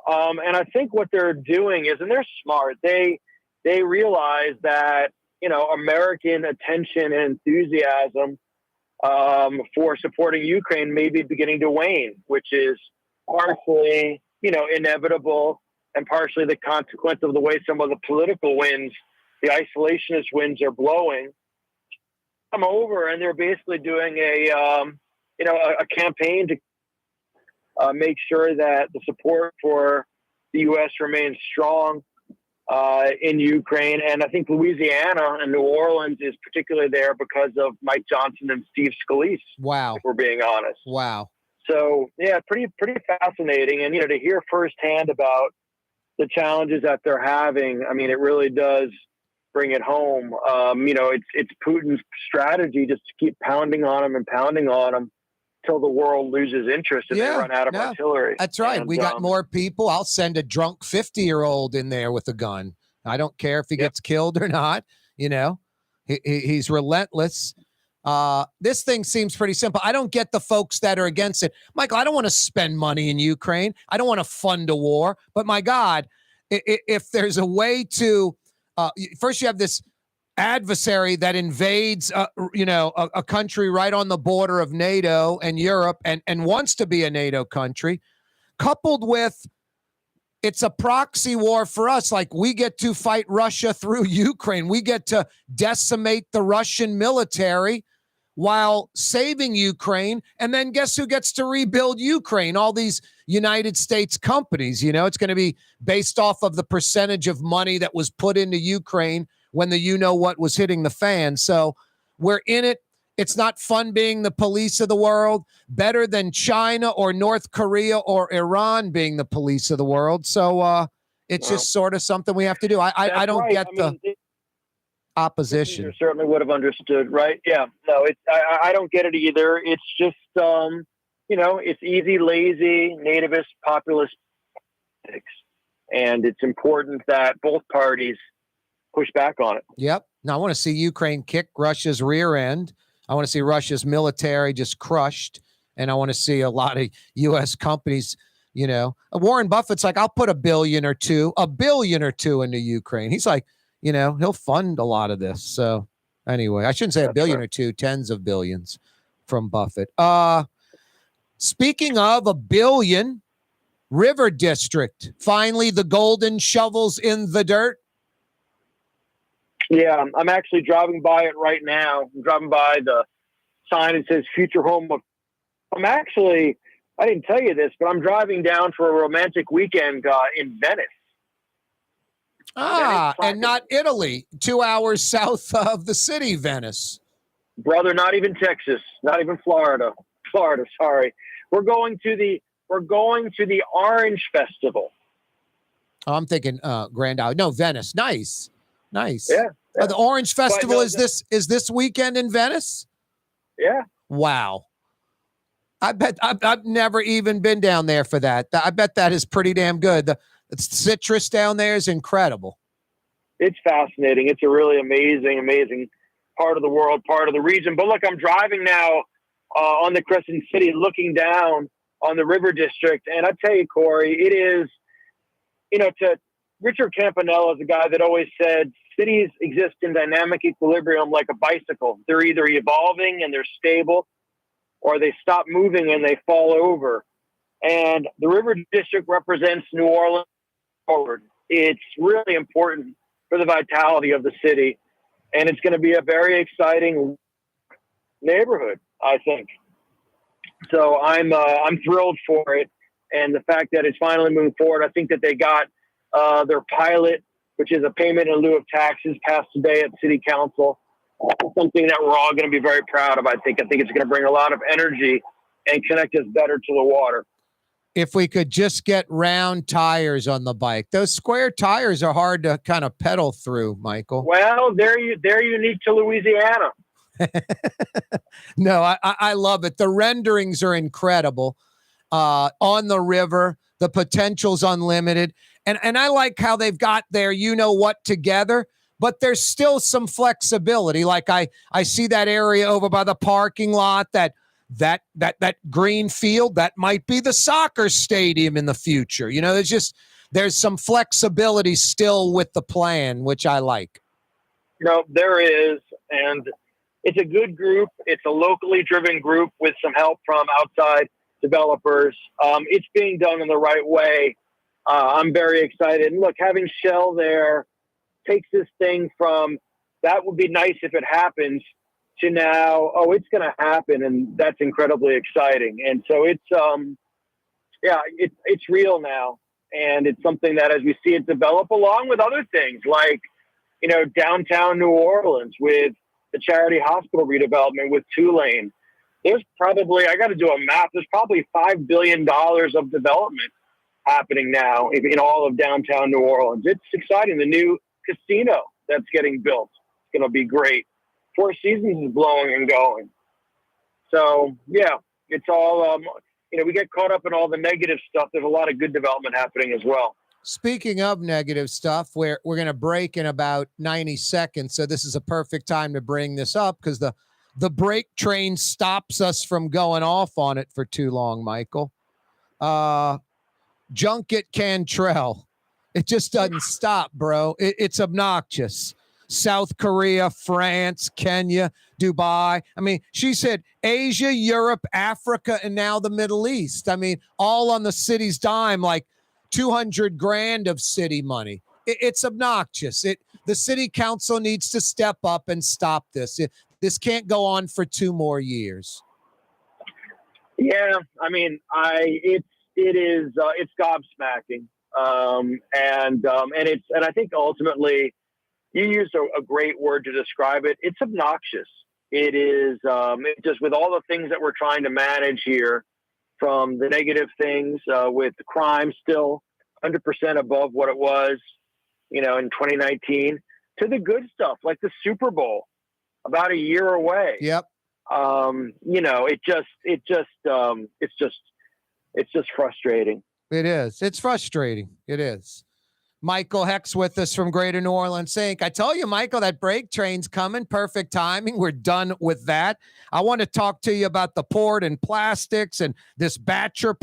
And I think what they're doing is, and they're smart, they realize that, American attention and enthusiasm for supporting Ukraine may be beginning to wane, which is partially, inevitable and partially the consequence of the way some of the political winds, the isolationist winds are blowing. Come over and they're basically doing a campaign to make sure that the support for the U.S. remains strong in Ukraine. And I think Louisiana and New Orleans is particularly there because of Mike Johnson and Steve Scalise. Wow. If we're being honest. Wow. So, yeah, pretty fascinating. And, to hear firsthand about the challenges that they're having, I mean, it really does bring it home. It's Putin's strategy just to keep pounding on them till the world loses interest and they run out of artillery. That's right. And, we got more people. I'll send a drunk 50-year-old in there with a gun. I don't care if he gets killed or not. He's relentless. This thing seems pretty simple. I don't get the folks that are against it. Michael, I don't want to spend money in Ukraine. I don't want to fund a war. But my God, if there's a way to first you have this adversary that invades, a country right on the border of NATO and Europe and wants to be a NATO country, coupled with it's a proxy war for us. Like, we get to fight Russia through Ukraine. We get to decimate the Russian military while saving Ukraine. And then guess who gets to rebuild Ukraine? All these United States companies. It's going to be based off of the percentage of money that was put into Ukraine when the what was hitting the fan. So we're in it. It's not fun being the police of the world, better than China or North Korea or Iran being the police of the world. So it's just sort of something we have to do. I don't get the opposition. You certainly would have understood, right? Yeah. No, I don't get it either. It's just, it's easy, lazy, nativist, populist politics. And it's important that both parties push back on it. Yep. Now I want to see Ukraine kick Russia's rear end. I want to see Russia's military just crushed. And I want to see a lot of U.S. companies, Warren Buffett's like, I'll put $1 billion or $2 billion into Ukraine. He's like, he'll fund a lot of this. So anyway, I shouldn't say $1 billion or $2, tens of billions from Buffett. Speaking of $1 billion, River District, finally the golden shovels in the dirt. Yeah, I'm actually driving by it right now. I'm driving by the sign that says future home of. I didn't tell you this, but I'm driving down for a romantic weekend in Venice. And not Italy, 2 hours south of the city, Venice. Brother, not even Texas, not even Florida. Sorry. We're going to the Orange Festival. Oh, I'm thinking Grand Isle. No, Venice. Nice. Yeah. The Orange Festival is this weekend in Venice? Yeah. Wow. I bet I've never even been down there for that. I bet that is pretty damn good. The citrus down there is incredible. It's fascinating. It's a really amazing part of the world, part of the region. But look, I'm driving now on the Crescent City, looking down on the River District. And I tell you, Corey, it is, Richard Campanella is a guy that always said cities exist in dynamic equilibrium like a bicycle. They're either evolving and they're stable, or they stop moving and they fall over. And the River District represents New Orleans forward. It's really important for the vitality of the city. And it's going to be a very exciting neighborhood, I think. So I'm thrilled for it. And the fact that it's finally moving forward, I think that they got their pilot, which is a payment in lieu of taxes, passed today at City Council. Something that we're all going to be very proud of, I think. I think it's going to bring a lot of energy and connect us better to the water. If we could just get round tires on the bike. Those square tires are hard to kind of pedal through, Michael. Well, they're unique to Louisiana. No, I love it. The renderings are incredible on the river. The potential's unlimited. And I like how they've got their what together, but there's still some flexibility. Like I see that area over by the parking lot, that green field, that might be the soccer stadium in the future. You know, there's some flexibility still with the plan, which I like. No, there is, and it's a good group. It's a locally driven group with some help from outside developers. It's being done in the right way. I'm very excited. And look, having Shell there takes this thing from that would be nice if it happens to now, oh, it's going to happen. And that's incredibly exciting. And so it's real now. And it's something that as we see it develop along with other things like, you know, downtown New Orleans with the charity hospital redevelopment with Tulane, there's probably, I got to do a math, there's probably $5 billion of development happening now in all of downtown New Orleans. It's exciting. The new casino that's getting built, it's going to be great. Four Seasons is blowing and going. So, yeah, it's all, you know, we get caught up in all the negative stuff. There's a lot of good development happening as well. Speaking of negative stuff, we're going to break in about 90 seconds. So this is a perfect time to bring this up because the break train stops us from going off on it for too long, Michael. Junket Cantrell. It just doesn't stop, bro. It's obnoxious. South Korea, France, Kenya, Dubai. I mean, she said Asia, Europe, Africa, and now the Middle East. I mean, all on the city's dime, like $200,000 of city money. It's obnoxious. The city council needs to step up and stop this. This can't go on for 2 more years. Yeah, I mean, it's gobsmacking, and I think ultimately, you used a great word to describe it. It's obnoxious. It is just with all the things that we're trying to manage here, from the negative things with the crime still 100% above what it was, you know, in 2019, to the good stuff like the Super Bowl about a year away. Yep. You know, it's just frustrating. It is. It's frustrating. It is. Michael Hecht's with us from Greater New Orleans Inc. I told you, Michael, that break train's coming. Perfect timing. We're done with that. I want to talk to you about the port and plastics and this Batcher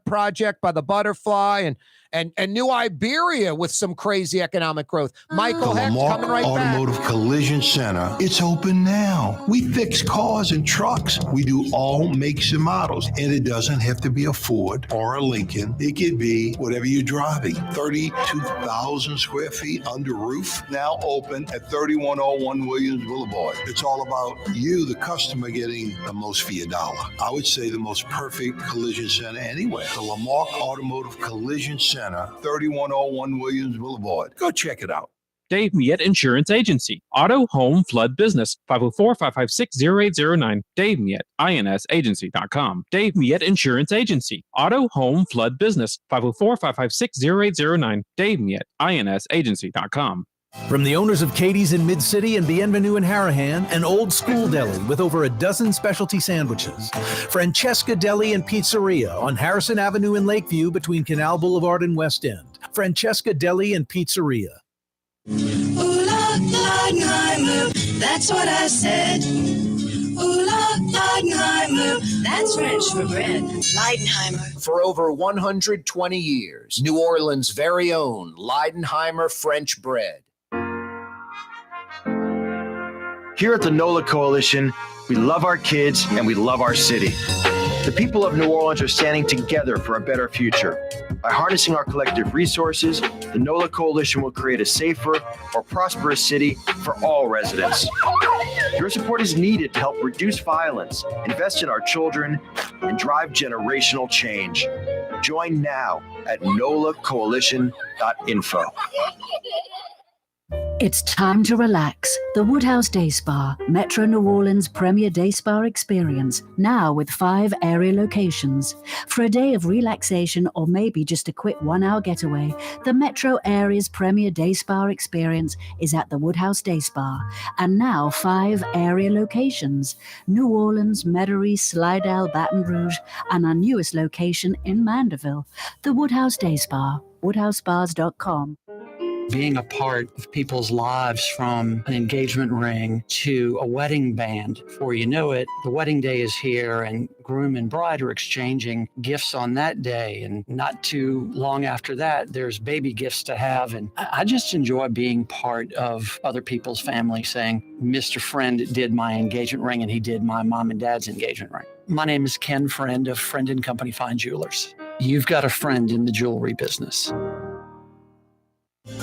project by the Butterfly and new Iberia with some crazy economic growth. Michael Hecht coming right back. Automotive Collision Center. It's open now. We fix cars and trucks. We do all makes and models. And it doesn't have to be a Ford or a Lincoln. It could be whatever you're driving. 32,000 square feet under roof. Now open at 3101 Williams Boulevard. It's all about you, the customer, getting the most for your dollar. I would say the most perfect collision center anywhere. The Lamarck Automotive Collision Center. 3101 Williams Boulevard. Go check it out. Dave Miette Insurance Agency. Auto, home, flood, business. 504-556-0809. Dave Miette, INSagency.com. Dave Miette Insurance Agency. Auto, home, flood, business. 504-556-0809. Dave Miette, INSagency.com. From the owners of Katie's in Mid-City and Bienvenue in Harahan, an old school deli with over a dozen specialty sandwiches. Francesca Deli and Pizzeria on Harrison Avenue in Lakeview between Canal Boulevard and West End. Francesca Deli and Pizzeria. Ooh, Leidenheimer, that's what I said. Ooh, Leidenheimer, that's French for bread. Leidenheimer. For over 120 years, New Orleans' very own Leidenheimer French bread. Here at the Nola Coalition, we love our kids and we love our city. The people of New Orleans are standing together for a better future. By harnessing our collective resources, the Nola Coalition will create a safer, more prosperous city for all residents. Your support is needed to help reduce violence, invest in our children, and drive generational change. Join now at nolacoalition.info. It's time to relax. The Woodhouse Day Spa, Metro New Orleans' premier day spa experience, now with 5 area locations. For a day of relaxation or maybe just a quick 1-hour getaway, the Metro area's premier day spa experience is at the Woodhouse Day Spa. And now 5 area locations: New Orleans, Metairie, Slidell, Baton Rouge, and our newest location in Mandeville. The Woodhouse Day Spa, woodhousespas.com. being a part of people's lives, from an engagement ring to a wedding band. Before you know it, the wedding day is here and groom and bride are exchanging gifts on that day. And not too long after that, there's baby gifts to have. And I just enjoy being part of other people's family, saying, Mr. Friend did my engagement ring and he did my mom and dad's engagement ring. My name is Ken Friend of Friend & Company Fine Jewelers. You've got a friend in the jewelry business.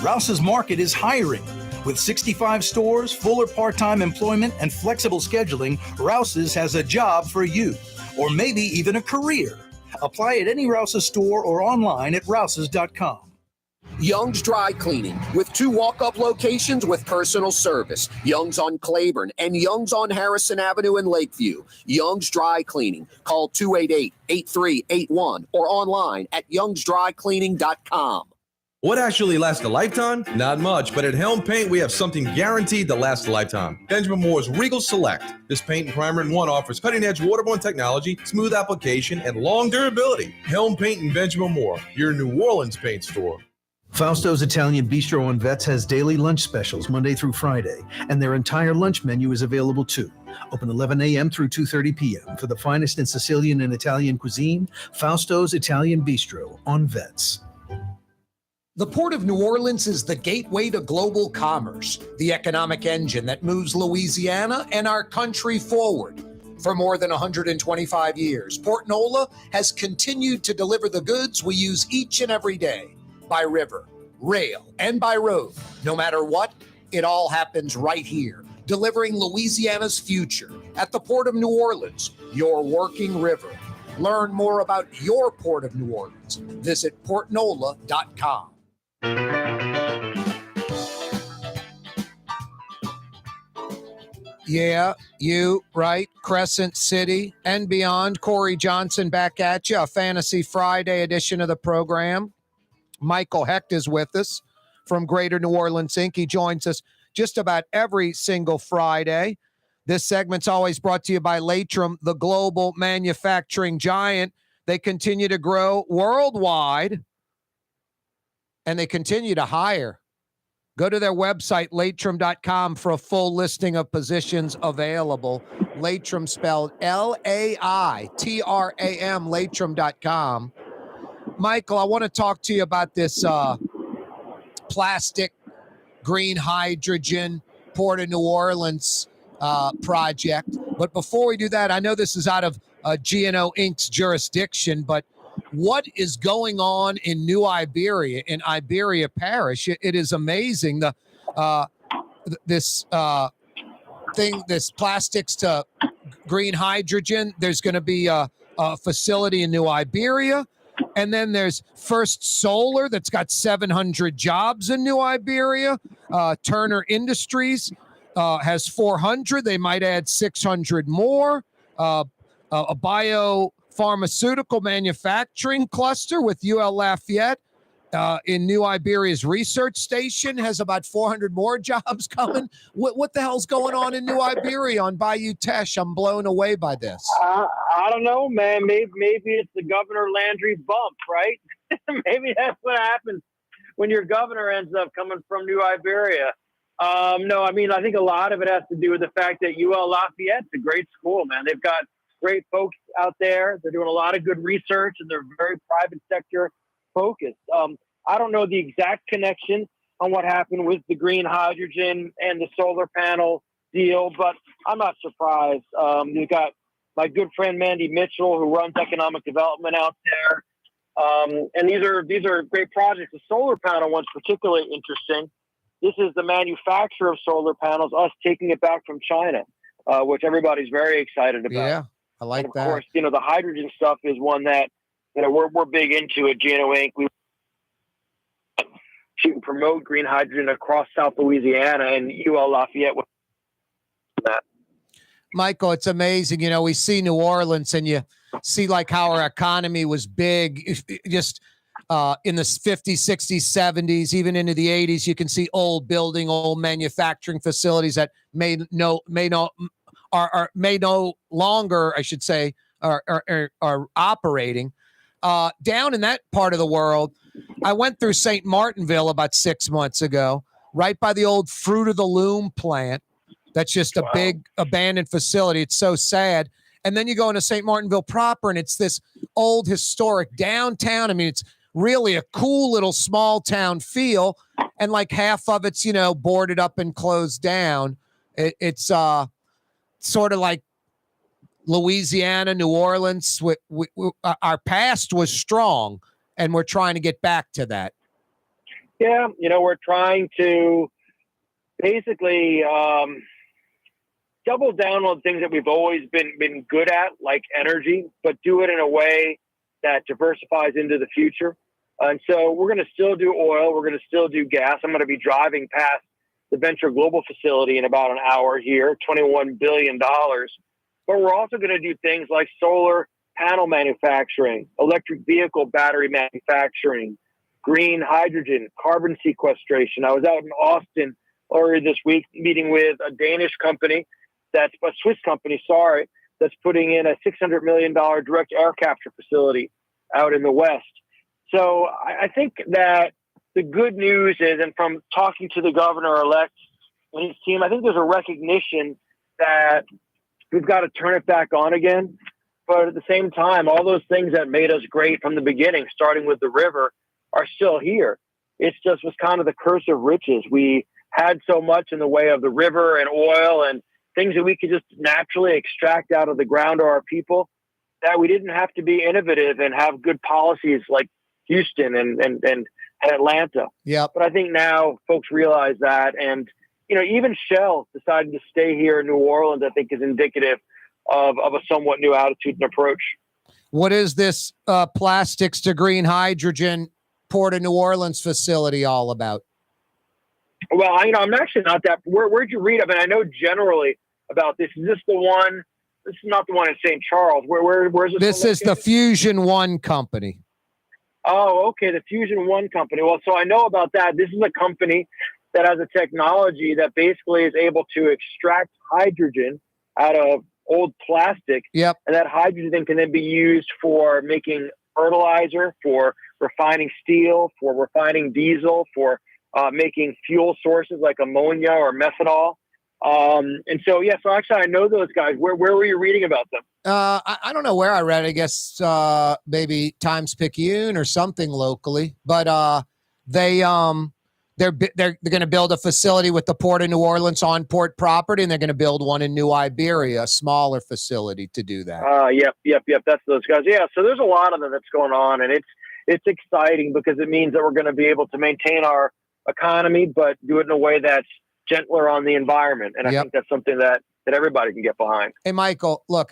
Rouse's Market is hiring. With 65 stores, full or part-time employment, and flexible scheduling, Rouse's has a job for you, or maybe even a career. Apply at any Rouse's store or online at rouses.com. Young's Dry Cleaning, with 2 walk-up locations with personal service. Young's on Claiborne and Young's on Harrison Avenue in Lakeview. Young's Dry Cleaning. Call 288-8381 or online at youngsdrycleaning.com. What actually lasts a lifetime? Not much, but at Helm Paint, we have something guaranteed to last a lifetime. Benjamin Moore's Regal Select. This paint and primer in one offers cutting-edge waterborne technology, smooth application, and long durability. Helm Paint and Benjamin Moore, your New Orleans paint store. Fausto's Italian Bistro on Vets has daily lunch specials Monday through Friday, and their entire lunch menu is available too. Open 11 a.m. through 2:30 p.m. For the finest in Sicilian and Italian cuisine, Fausto's Italian Bistro on Vets. The Port of New Orleans is the gateway to global commerce, the economic engine that moves Louisiana and our country forward. For more than 125 years, Port Nola has continued to deliver the goods we use each and every day, by river, rail, and by road. No matter what, it all happens right here, delivering Louisiana's future at the Port of New Orleans, your working river. Learn more about your Port of New Orleans. Visit portnola.com. Yeah, you, right? Crescent City and beyond. Corey Johnson back at you. A Fantasy Friday edition of the program. Michael Hecht is with us from Greater New Orleans Inc. He joins us just about every single Friday. This segment's always brought to you by Latrim, the global manufacturing giant. They continue to grow worldwide, and they continue to hire. Go to their website, latrim.com, for a full listing of positions available. Latrim spelled L-A-I-T-R-A-M, latrim.com. Michael, I want to talk to you about this plastic green hydrogen Port of New Orleans project. But before we do that, I know this is out of GNO Inc.'s jurisdiction, but what is going on in New Iberia, in Iberia Parish? It is amazing. This plastics to green hydrogen. There's going to be a facility in New Iberia. And then there's First Solar that's got 700 jobs in New Iberia. Turner Industries has 400. They might add 600 more. A biopharmaceutical manufacturing cluster with UL Lafayette in New Iberia's research station has about 400 more jobs coming. What the hell's going on in New Iberia on Bayou Teche? I'm blown away by this. I don't know, man. Maybe it's the Governor Landry bump, right? Maybe that's what happens when your governor ends up coming from New Iberia. No, I mean, I think a lot of it has to do with the fact that UL Lafayette's a great school, man. They've got great folks out there. They're doing a lot of good research, and they're very private sector focused. I don't know the exact connection on what happened with the green hydrogen and the solar panel deal, but I'm not surprised. You've got my good friend Mandy Mitchell, who runs economic development out there. And these are great projects. The solar panel one's particularly interesting. This is the manufacturer of solar panels, us taking it back from China, which everybody's very excited about. Yeah, I like and of that. Of course, the hydrogen stuff is one that we're big into at GNO Inc. We to promote green hydrogen across South Louisiana, and UL Lafayette was that. Michael, it's amazing. We see New Orleans, and you see like how our economy was big just in the 50s, 60s, 70s, even into the 80s. You can see old manufacturing facilities that may no longer, I should say, are operating. Down in that part of the world, I went through St. Martinville about 6 months ago, right by the old Fruit of the Loom plant. That's just a big abandoned facility. It's so sad. And then you go into St. Martinville proper, and it's this old historic downtown. I mean, it's really a cool little small town feel, and like half of it's, boarded up and closed down. It's sort of like Louisiana, New Orleans. Our past was strong, and we're trying to get back to that. Yeah, we're trying to basically double down on things that we've always been good at, like energy, but do it in a way that diversifies into the future. And so we're going to still do oil. We're going to still do gas. I'm going to be driving past the Venture Global facility in about an hour here, $21 billion. But we're also going to do things like solar panel manufacturing, electric vehicle battery manufacturing, green hydrogen, carbon sequestration. I was out in Austin earlier this week meeting with a Danish company, that's a Swiss company, that's putting in a $600 million direct air capture facility out in the West. So I think that the good news is, and from talking to the governor-elect and his team, I think there's a recognition that we've got to turn it back on again. But at the same time, all those things that made us great from the beginning, starting with the river, are still here. It's just was kind of the curse of riches. We had so much in the way of the river and oil and things that we could just naturally extract out of the ground or our people, that we didn't have to be innovative and have good policies like Houston and Atlanta. Yeah. But I think now folks realize that. And, even Shell deciding to stay here in New Orleans, I think is indicative of a somewhat new attitude and approach. What is this plastics to green hydrogen Port of New Orleans facility all about? Well, I'm actually not that. Where'd you read? I mean, I know generally about this. Is this the one? This is not the one in St. Charles. Where's this? This is the Fusion One company. Oh, okay. The Fusion One company. Well, so I know about that. This is a company that has a technology that basically is able to extract hydrogen out of old plastic. Yep. And that hydrogen can then be used for making fertilizer, for refining steel, for refining diesel, for making fuel sources like ammonia or methanol. And so, so actually I know those guys. Where were you reading about them? I don't know where I read it. I guess maybe Times-Picayune or something locally. But they're going to build a facility with the Port of New Orleans on port property, and they're going to build one in New Iberia, a smaller facility to do that. Yep. That's those guys. Yeah. So there's a lot of them that's going on, and it's exciting because it means that we're going to be able to maintain our economy, but do it in a way that's gentler on the environment. And I think that's something that everybody can get behind. Hey, Michael, look,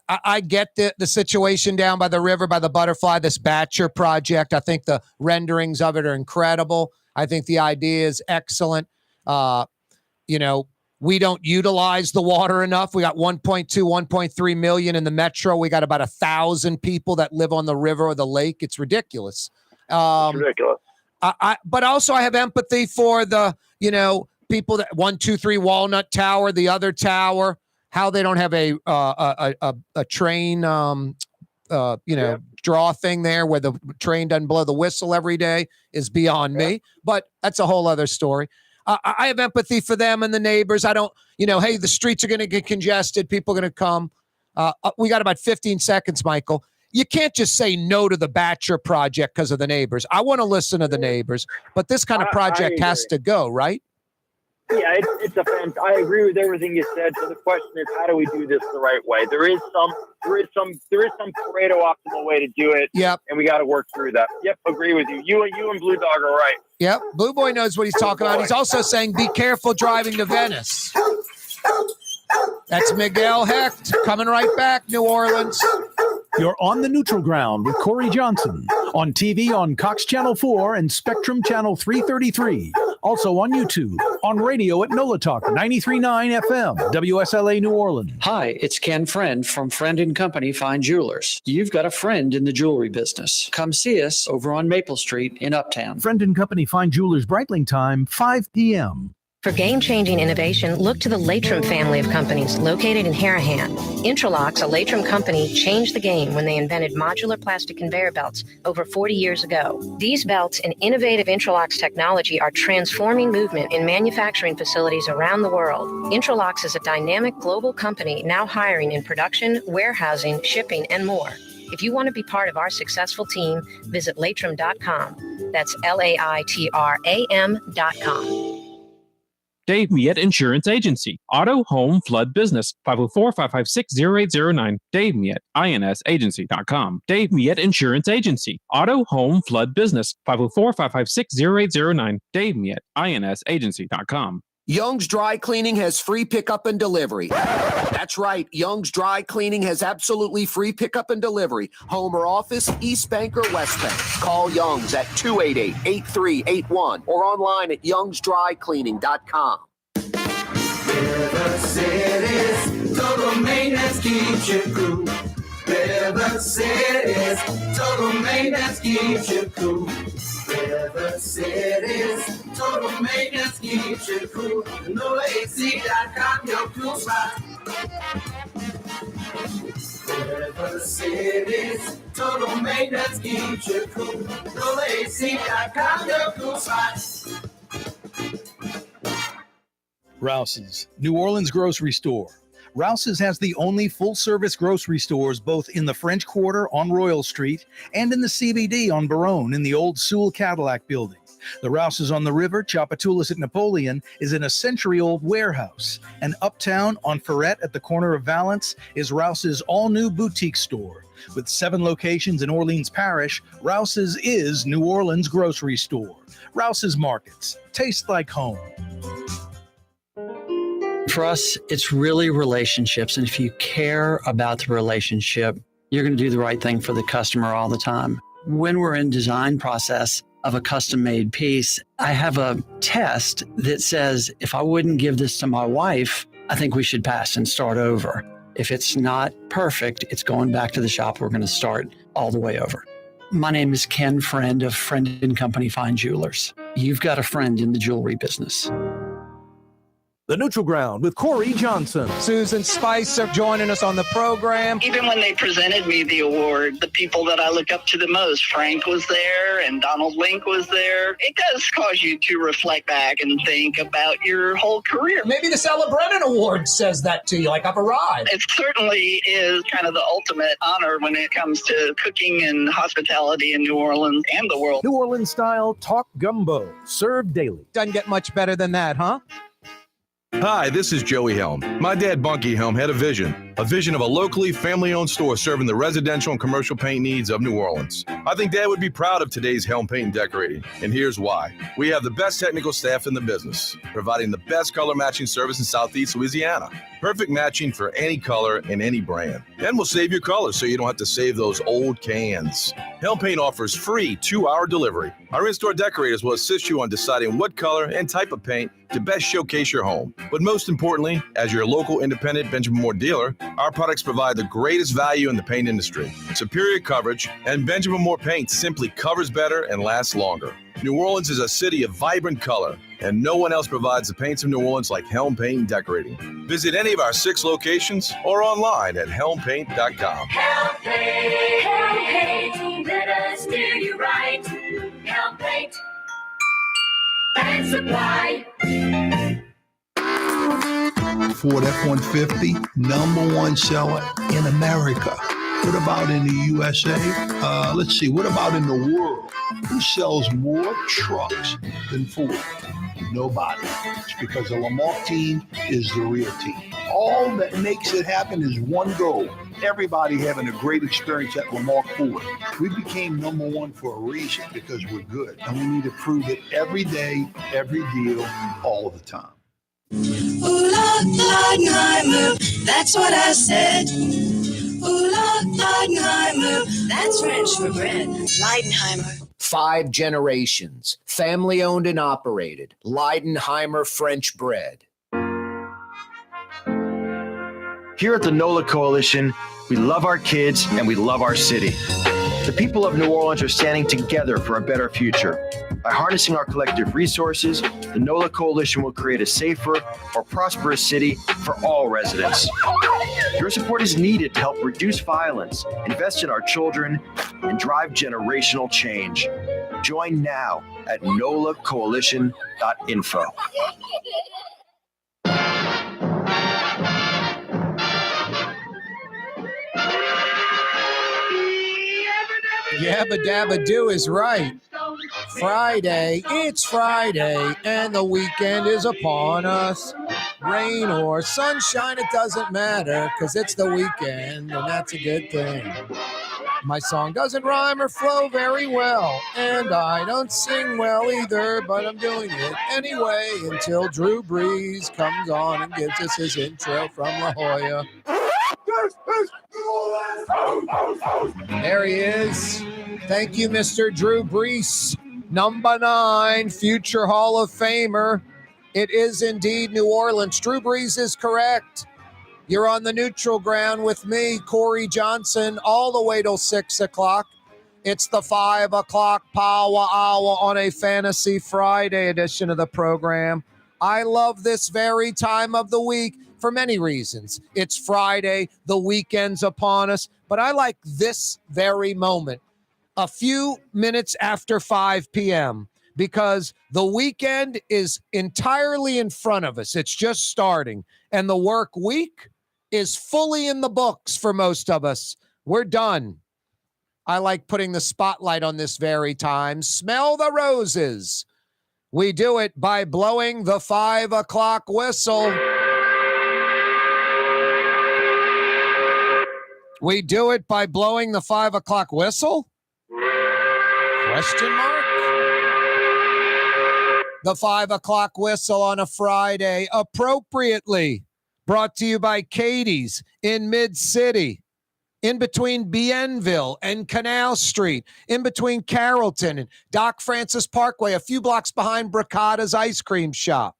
I get the situation down by the river, by the butterfly, this Batcher project. I think the renderings of it are incredible. I think the idea is excellent. We don't utilize the water enough. We got 1.2, 1.3 million in the metro. We got about 1,000 people that live on the river or the lake. It's ridiculous. It's ridiculous. But also I have empathy for the, people that 1, 2, 3 Walnut Tower, the other tower, how they don't have a train, draw thing there where the train doesn't blow the whistle every day is beyond me. But that's a whole other story. I have empathy for them and the neighbors. I don't, hey, the streets are going to get congested. People are going to come. We got about 15 seconds, Michael. You can't just say no to the Batcher project because of the neighbors. I want to listen to the neighbors, but this kind of project has to go, right? Yeah, I agree with everything you said. So the question is, how do we do this the right way? There is some Pareto optimal way to do it. Yep. And we got to work through that. Yep, agree with you. You and Blue Dog are right. Yep, Blue Boy knows what he's talking about. He's also saying, be careful driving to Venice. That's Miguel Hecht coming right back, New Orleans. You're on the neutral ground with Corey Johnson on TV on Cox Channel 4 and Spectrum Channel 333. Also on YouTube, on radio at Nola Talk 93.9 FM, WSLA New Orleans. Hi, it's Ken Friend from Friend & Company Fine Jewelers. You've got a friend in the jewelry business. Come see us over on Maple Street in Uptown. Friend & Company Fine Jewelers Breitling time, 5 p.m. For game-changing innovation, look to the Latrim family of companies located in Harahan. Intralocks, a Latrim company, changed the game when they invented modular plastic conveyor belts over 40 years ago. These belts and innovative Intralocks technology are transforming movement in manufacturing facilities around the world. Intralocks is a dynamic global company now hiring in production, warehousing, shipping, and more. If you want to be part of our successful team, visit Latrim.com. That's LAITRAM.com. Dave Miette Insurance Agency. Auto, home, flood, business. 504-556-0809. Dave Miette, INSagency.com. Dave Miette Insurance Agency. Auto, home, flood, business. 504-556-0809. Dave Miette, INSagency.com. Young's Dry Cleaning has free pickup and delivery. That's right. Young's Dry Cleaning has absolutely free pickup and delivery. Home or office, East Bank or West Bank. Call Young's at 288-8381 or online at youngsdrycleaning.com. River City's total maintenance keeps you cool. River City's total maintenance keeps you cool. River City's total maintenance keeps you cool. NolaAC.com, your cool spot. River City's total maintenance keeps you cool. NolaAC.com, your cool spot. Rouse's, New Orleans grocery store. Rouse's has the only full-service grocery stores both in the French Quarter on Royal Street and in the CBD on Baronne in the old Sewell Cadillac building. The Rouse's on the river, Tchoupitoulas at Napoleon, is in a century-old warehouse. And uptown on Ferret at the corner of Valence is Rouse's all-new boutique store. With 7 locations in Orleans Parish, Rouse's is New Orleans grocery store. Rouse's Markets. Taste like home. For us, it's really relationships. And if you care about the relationship, you're going to do the right thing for the customer all the time. When we're in design process of a custom-made piece, I have a test that says, if I wouldn't give this to my wife, I think we should pass and start over. If it's not perfect, it's going back to the shop. We're going to start all the way over. My name is Ken Friend of Friend & Company Fine Jewelers. You've got a friend in the jewelry business. The Neutral Ground with Corey Johnson. Susan Spicer joining us on the program. Even when they presented me the award, the people that I look up to the most, Frank was there and Donald Link was there. It does cause you to reflect back and think about your whole career. Maybe the Ella Brennan Award says that to you, like I've arrived. It certainly is kind of the ultimate honor when it comes to cooking and hospitality in New Orleans and the world. New Orleans style talk gumbo, served daily. Doesn't get much better than that, huh? Hi, this is Joey Helm. My dad, Bunky Helm, had a vision of a locally family-owned store serving the residential and commercial paint needs of New Orleans. I think Dad would be proud of today's Helm Paint and Decorating, and here's why. We have the best technical staff in the business, providing the best color matching service in Southeast Louisiana. Perfect matching for any color and any brand. And we'll save your colors so you don't have to save those old cans. Helm Paint offers free 2-hour delivery. Our in-store decorators will assist you on deciding what color and type of paint to best showcase your home. But most importantly, as your local independent Benjamin Moore dealer, our products provide the greatest value in the paint industry. Superior coverage, and Benjamin Moore paint simply covers better and lasts longer. New Orleans is a city of vibrant color, and no one else provides the paints of New Orleans like Helm Paint and Decorating. Visit any of our 6 locations or online at helmpaint.com. Helm Paint, let us steer you right. Helm Paint and Supply. Ford F-150, #1 seller in America. What about in the USA? Let's see, what about in the world? Who sells more trucks than Ford? Nobody. It's because the Lamarck team is the real team. All that makes it happen is one goal. Everybody having a great experience at Lamarck Ford. We became #1 for a reason, because we're good. And we need to prove it every day, every deal, all the time. Ooh, Leidenheimer, that's what I said. Ooh, Leidenheimer, that's French for bread. Leidenheimer. 5 generations, family owned and operated. Leidenheimer French bread. Here at the Nola Coalition, we love our kids and we love our city. The people of New Orleans are standing together for a better future. By harnessing our collective resources, the NOLA Coalition will create a safer, more prosperous city for all residents. Your support is needed to help reduce violence, invest in our children, and drive generational change. Join now at nolacoalition.info. Yabba Dabba Do is right. Friday, it's Friday, and the weekend is upon us. Rain or sunshine, it doesn't matter, because it's the weekend, and that's a good thing. My song doesn't rhyme or flow very well, and I don't sing well either, but I'm doing it anyway until Drew Brees comes on and gives us his intro from La Jolla. There he is. Thank you, Mr. Drew Brees, number 9, future Hall of Famer. It is indeed New Orleans. Drew Brees is correct. You're on the neutral ground with me, Corey Johnson, all the way till 6 o'clock. It's the 5 o'clock power hour on a Fantasy Friday edition of the program. I love this very time of the week for many reasons. It's Friday, the weekend's upon us, but I like this very moment, a few minutes after 5 p.m., because the weekend is entirely in front of us. It's just starting, and the work week is fully in the books for most of us. We're done. I like putting the spotlight on this very time. Smell the roses. We do it by blowing the 5 o'clock whistle. We do it by blowing the 5 o'clock whistle? Question mark? The 5 o'clock whistle on a Friday, appropriately brought to you by Katie's in Mid-City, in between Bienville and Canal Street, in between Carrollton and Doc Francis Parkway, a few blocks behind Bricada's ice cream shop.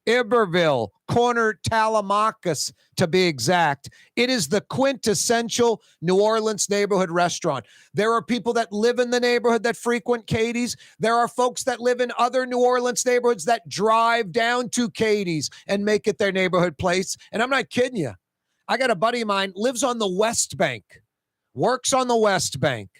Iberville, corner Talamacus, to be exact. It is the quintessential New Orleans neighborhood restaurant. There are people that live in the neighborhood that frequent Katie's. There are folks that live in other New Orleans neighborhoods that drive down to Katie's and make it their neighborhood place. And I'm not kidding you. I got a buddy of mine, lives on the West Bank, works on the West Bank,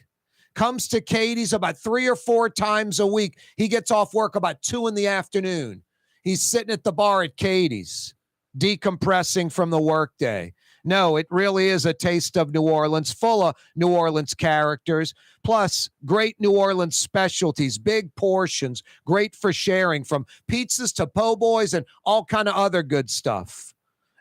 comes to Katie's about 3 or 4 times a week. He gets off work about 2 in the afternoon. He's sitting at the bar at Katie's, decompressing from the workday. No, it really is a taste of New Orleans, full of New Orleans characters, plus great New Orleans specialties, big portions, great for sharing, from pizzas to po' boys and all kind of other good stuff.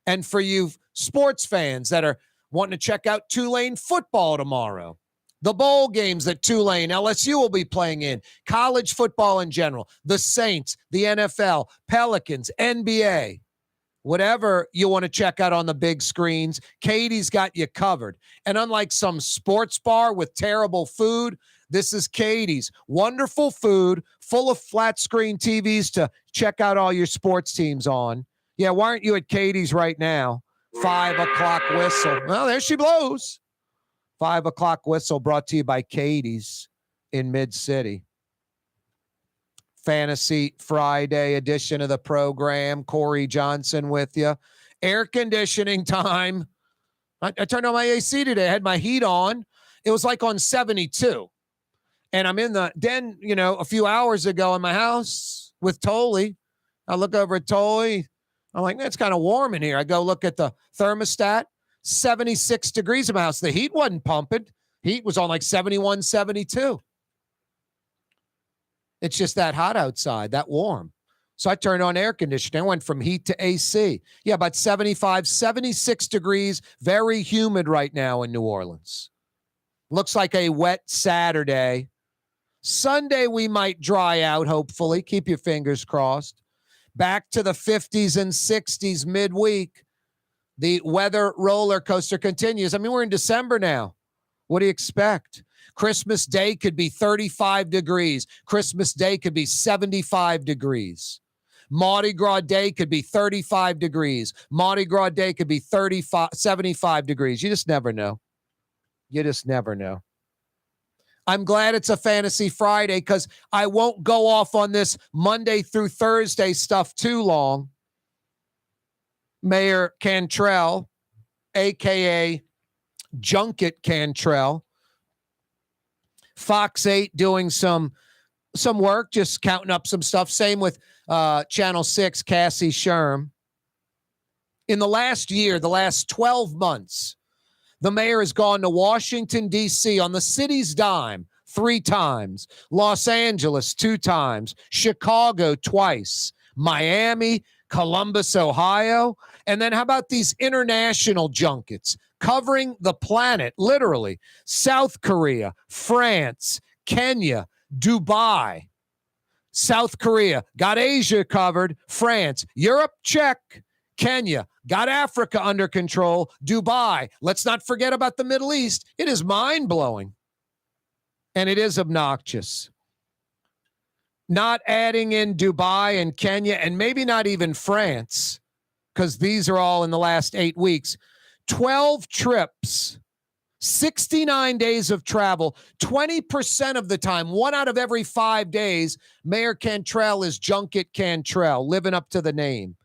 And for you sports fans that are wanting to check out Tulane football tomorrow, the bowl games that Tulane, LSU will be playing in, college football in general, the Saints, the NFL, Pelicans, NBA, whatever you want to check out on the big screens, Katie's got you covered. And unlike some sports bar with terrible food, this is Katie's. Wonderful food, full of flat screen TVs to check out all your sports teams on. Yeah, why aren't you at Katie's right now? 5 o'clock whistle. Well, there she blows. 5 o'clock whistle brought to you by Katie's in Mid-City. Fantasy Friday edition of the program. Corey Johnson with you. Air conditioning time. I turned on my AC today. I had my heat on. It was like on 72. And I'm in the den, a few hours ago in my house with Tolly. I look over at Tolly. I'm like, it's kind of warm in here. I go look at the thermostat. 76 degrees in my house. The heat wasn't pumping. Heat was on like 71, 72. It's just that hot outside, that warm. So I turned on air conditioning. I went from heat to AC. Yeah, about 75, 76 degrees. Very humid right now in New Orleans. Looks like a wet Saturday. Sunday, we might dry out, hopefully. Keep your fingers crossed. Back to the 50s and 60s midweek. The weather roller coaster continues. I mean, we're in December now. What do you expect? Christmas Day could be 35 degrees. Christmas Day could be 75 degrees. Mardi Gras Day could be 35 degrees. Mardi Gras Day could be 75 degrees. You just never know. You just never know. I'm glad it's a Fantasy Friday because I won't go off on this Monday through Thursday stuff too long. Mayor Cantrell, a.k.a. Junket Cantrell, Fox 8 doing some work, just counting up some stuff. Same with Channel 6, Cassie Sherm. In the last year, the last 12 months, the mayor has gone to Washington, D.C. on the city's dime 3 times, Los Angeles 2 times, Chicago twice, Miami, Columbus, Ohio. And then how about these international junkets covering the planet, literally? South Korea, France, Kenya, Dubai. South Korea, got Asia covered. France, Europe, check. Kenya, got Africa under control. Dubai, let's not forget about the Middle East. It is mind-blowing. And it is obnoxious. Not adding in Dubai and Kenya and maybe not even France, because these are all in the last 8 weeks. 12 trips, 69 days of travel, 20% of the time, 1 out of every 5 days, Mayor Cantrell is Junket Cantrell, living up to the name.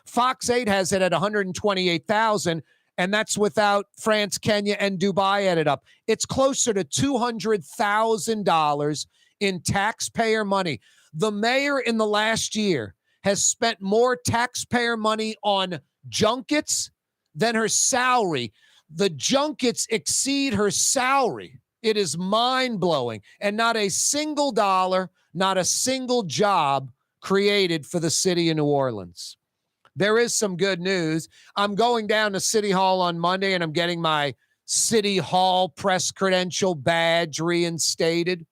Fox 8 has it at 128,000, and that's without France, Kenya, and Dubai added up. It's closer to $200,000 in taxpayer money. The mayor in the last year has spent more taxpayer money on junkets than her salary. The junkets exceed her salary. It is mind-blowing. And not a single dollar, not a single job created for the city of New Orleans. There is some good news. I'm going down to City Hall on Monday, and I'm getting my City Hall press credential badge reinstated.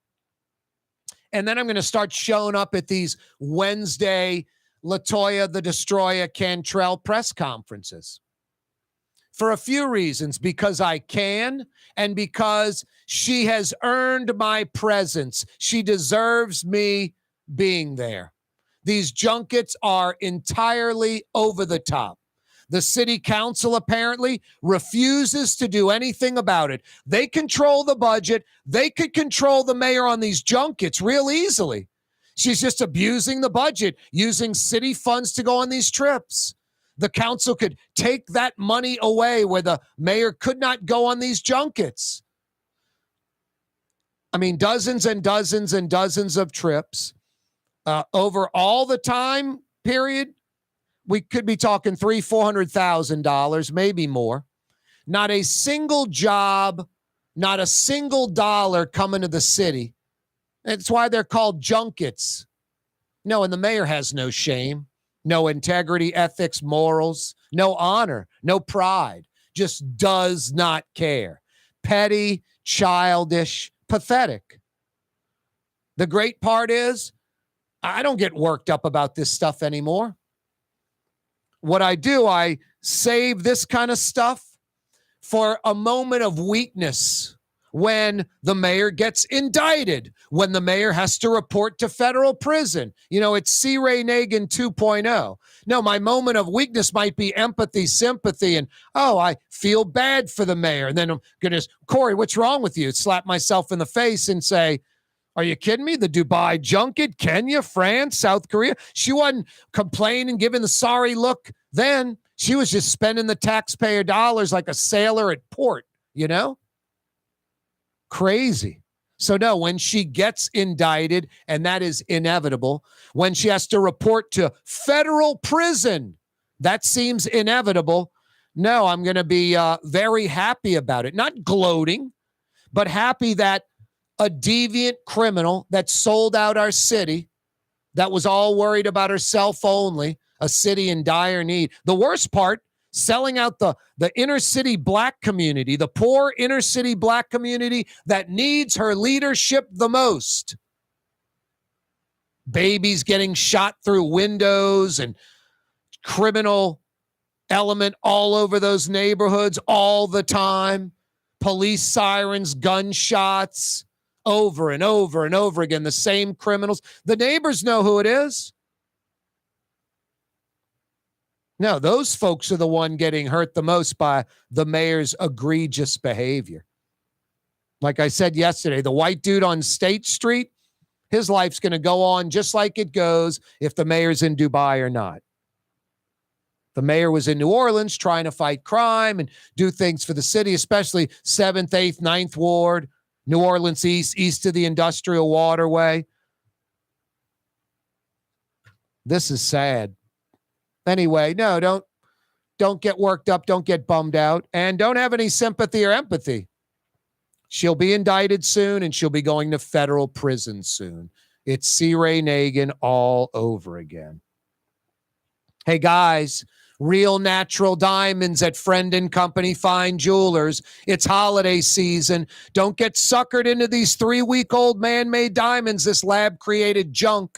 And then I'm going to start showing up at these Wednesday LaToya the Destroyer Cantrell press conferences. For a few reasons, because I can and because she has earned my presence. She deserves me being there. These junkets are entirely over the top. The city council apparently refuses to do anything about it. They control the budget. They could control the mayor on these junkets real easily. She's just abusing the budget, using city funds to go on these trips. The council could take that money away where the mayor could not go on these junkets. I mean, dozens and dozens and dozens of trips. Over all the time period, we could be talking $300,000-$400,000, maybe more. Not a single job, not a single dollar coming to the city. That's why they're called junkets. No, and the mayor has no shame, no integrity, ethics, morals, no honor, no pride, just does not care. Petty, childish, pathetic. The great part is, I don't get worked up about this stuff anymore. What I do, I save this kind of stuff for a moment of weakness when the mayor gets indicted, when the mayor has to report to federal prison. You know, it's C. Ray Nagin 2.0. No, my moment of weakness might be empathy, sympathy, and, oh, I feel bad for the mayor. And then I'm going to, Corey, what's wrong with you? Slap myself in the face and say, are you kidding me? The Dubai junket, Kenya, France, South Korea. She wasn't complaining, giving the sorry look then. She was just spending the taxpayer dollars like a sailor at port, you know? Crazy. So no, when she gets indicted, and that is inevitable, when she has to report to federal prison, that seems inevitable. No, I'm going to be very happy about it. Not gloating, but happy that a deviant criminal that sold out our city, that was all worried about herself only, a city in dire need. The worst part, selling out the inner city black community, the poor inner city black community that needs her leadership the most. Babies getting shot through windows and criminal element all over those neighborhoods all the time. Police sirens, gunshots. Over and over and over again, the same criminals. The neighbors know who it is. No, those folks are the one getting hurt the most by the mayor's egregious behavior. Like I said yesterday, the white dude on State Street, his life's going to go on just like it goes if the mayor's in Dubai or not. The mayor was in New Orleans trying to fight crime and do things for the city, especially 7th, 8th, 9th Ward, New Orleans east of the Industrial Waterway. This is sad. Anyway, no, don't get worked up, don't get bummed out, and don't have any sympathy or empathy. She'll be indicted soon, and she'll be going to federal prison soon. It's C. Ray Nagin all over again. Hey, guys, real natural diamonds at Friend & Company Fine Jewelers. It's holiday season. Don't get suckered into these 3-week-old man-made diamonds. This lab-created junk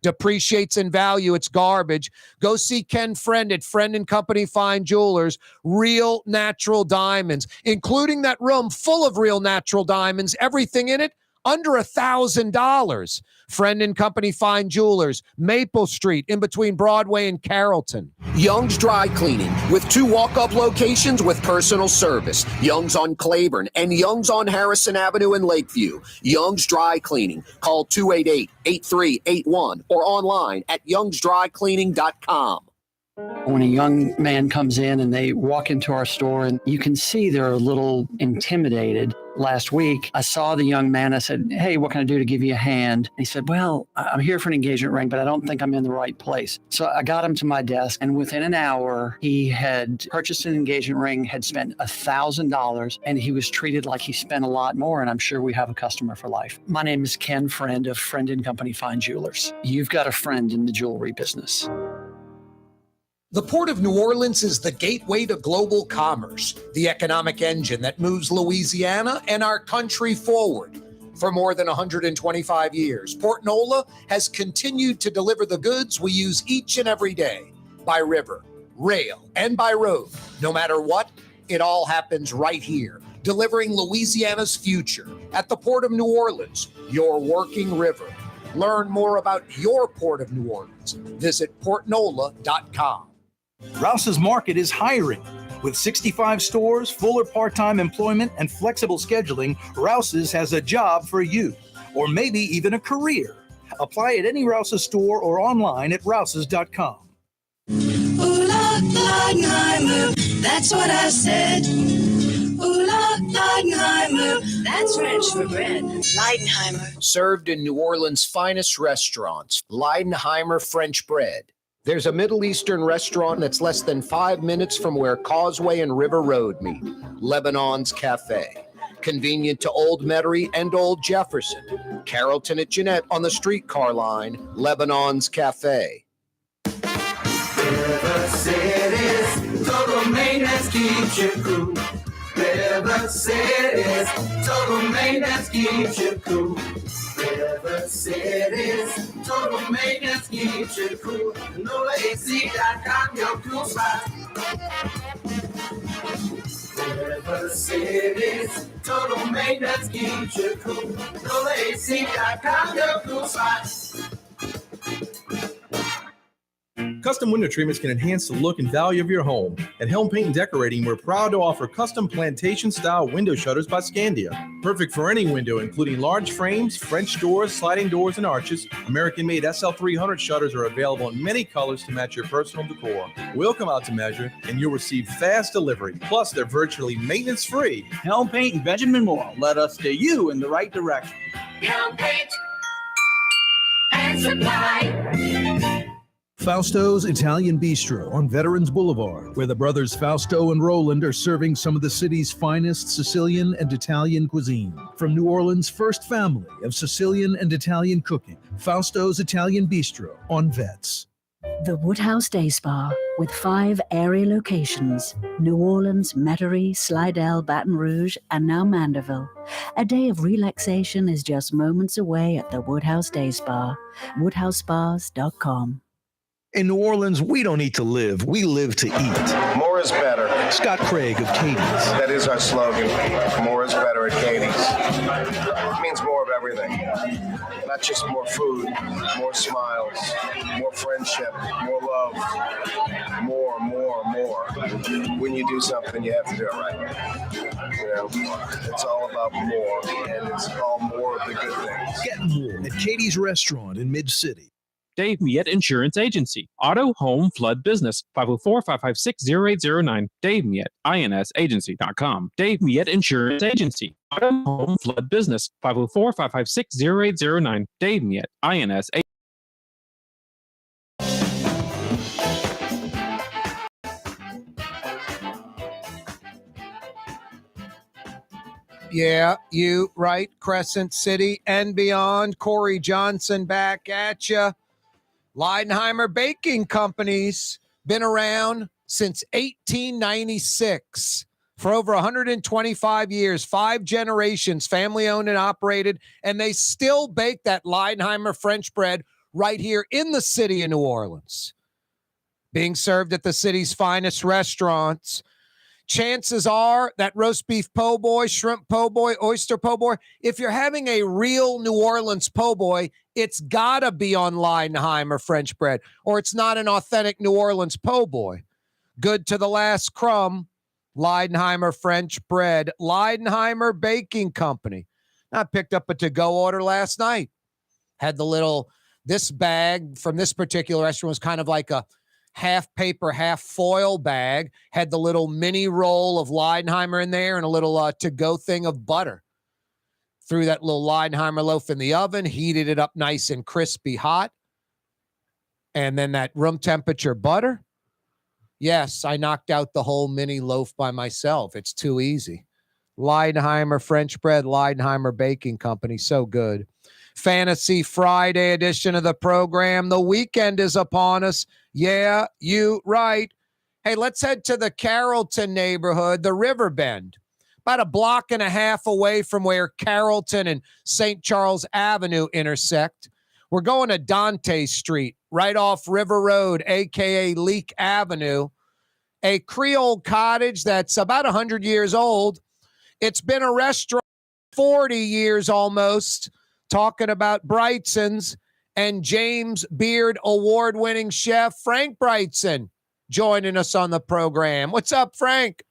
depreciates in value. It's garbage. Go see Ken Friend at Friend & Company Fine Jewelers. Real natural diamonds, including that room full of real natural diamonds, everything in it under $1,000. Friend & Company Fine Jewelers, Maple Street, in between Broadway and Carrollton. Young's Dry Cleaning, with 2 walk-up locations with personal service. Young's on Claiborne and Young's on Harrison Avenue in Lakeview. Young's Dry Cleaning. Call 288-8381 or online at youngsdrycleaning.com. When a young man comes in and they walk into our store, and you can see they're a little intimidated. Last week, I saw the young man. I said, "Hey, what can I do to give you a hand?" And he said, "Well, I'm here for an engagement ring, but I don't think I'm in the right place." So I got him to my desk, and within an hour, he had purchased an engagement ring, had spent $1,000, and he was treated like he spent a lot more, and I'm sure we have a customer for life. My name is Ken Friend of Friend & Company Fine Jewelers. You've got a friend in the jewelry business. The Port of New Orleans is the gateway to global commerce, the economic engine that moves Louisiana and our country forward. For more than 125 years, Port Nola has continued to deliver the goods we use each and every day, by river, rail, and by road. No matter what, it all happens right here, delivering Louisiana's future at the Port of New Orleans, your working river. Learn more about your Port of New Orleans. Visit portnola.com. Rouse's Market is hiring. With 65 stores, full or part-time employment, and flexible scheduling, Rouse's has a job for you, or maybe even a career. Apply at any Rouse's store or online at rouses.com. Ooh, Leidenheimer, that's what I said. Ooh, Leidenheimer, that's French for bread. Leidenheimer. Served in New Orleans' finest restaurants, Leidenheimer French bread. There's a Middle Eastern restaurant that's less than 5 minutes from where Causeway and River Road meet, Lebanon's Cafe. Convenient to Old Metairie and Old Jefferson. Carrollton at Jeanette on the streetcar line, Lebanon's Cafe. River City's total maintenance keeps you cool. River City's total maintenance keeps you cool. River City's total maintenance keeps you cool. NolaAC.com, your cool spot. River City's total maintenance keeps you cool. NolaAC.com, your cool spot. Custom window treatments can enhance the look and value of your home. At Helm Paint and Decorating, we're proud to offer custom plantation-style window shutters by Scandia. Perfect for any window, including large frames, French doors, sliding doors, and arches. American-made SL300 shutters are available in many colors to match your personal decor. We'll come out to measure, and you'll receive fast delivery. Plus, they're virtually maintenance-free. Helm Paint and Benjamin Moore let us steer you in the right direction. Helm Paint and Supply. Fausto's Italian Bistro on Veterans Boulevard, where the brothers Fausto and Roland are serving some of the city's finest Sicilian and Italian cuisine. From New Orleans' first family of Sicilian and Italian cooking, Fausto's Italian Bistro on Vets. The Woodhouse Day Spa, with 5 area locations: New Orleans, Metairie, Slidell, Baton Rouge, and now Mandeville. A day of relaxation is just moments away at the Woodhouse Day Spa. WoodhouseSpas.com. In New Orleans, we don't eat to live, we live to eat. More is better. Scott Craig of Katie's. That is our slogan. More is better at Katie's. It means more of everything. Not just more food, more smiles, more friendship, more love, more. more and more. When you do something, you have to do it right. You know, it's all about more, and it's all more of the good things. Get more at Katie's Restaurant in Mid-City. Dave Miette Insurance Agency. Auto, home, flood, business. 504-556-0809. Dave Miette, INSagency.com. Dave Miette Insurance Agency. Auto, home, flood, business. 504-556-0809. Dave Miette, INSagency. Yeah, you right. Crescent City and beyond. Corey Johnson back at you. Leidenheimer Baking Company's been around since 1896. For over 125 years, 5 generations, family owned and operated, and they still bake that Leidenheimer French bread right here in the city of New Orleans. Being served at the city's finest restaurants. Chances are that roast beef po' boy, shrimp po' boy, oyster po' boy, if you're having a real New Orleans po' boy, it's got to be on Leidenheimer French bread, or it's not an authentic New Orleans po' boy. Good to the last crumb. Leidenheimer French bread. Leidenheimer Baking Company. I picked up a to-go order last night. Had this bag from this particular restaurant was kind of like a half paper, half foil bag, had the little mini roll of Leidenheimer in there and a little to-go thing of butter. Threw that little Leidenheimer loaf in the oven, heated it up nice and crispy hot, and then that room temperature butter. Yes, I knocked out the whole mini loaf by myself. It's too easy. Leidenheimer French bread, Leidenheimer Baking Company, so good. Fantasy Friday edition of the program. The weekend is upon us. Yeah, you right. Hey, let's head to the Carrollton neighborhood, the Riverbend, about a block and a half away from where Carrollton and St. Charles Avenue intersect. We're going to Dante Street, right off River Road, a.k.a. Leak Avenue, a Creole cottage that's about 100 years old. It's been a restaurant 40 years almost, talking about Brigtsen's. And James Beard award-winning chef Frank Brigtsen joining us on the program. What's up, Frank?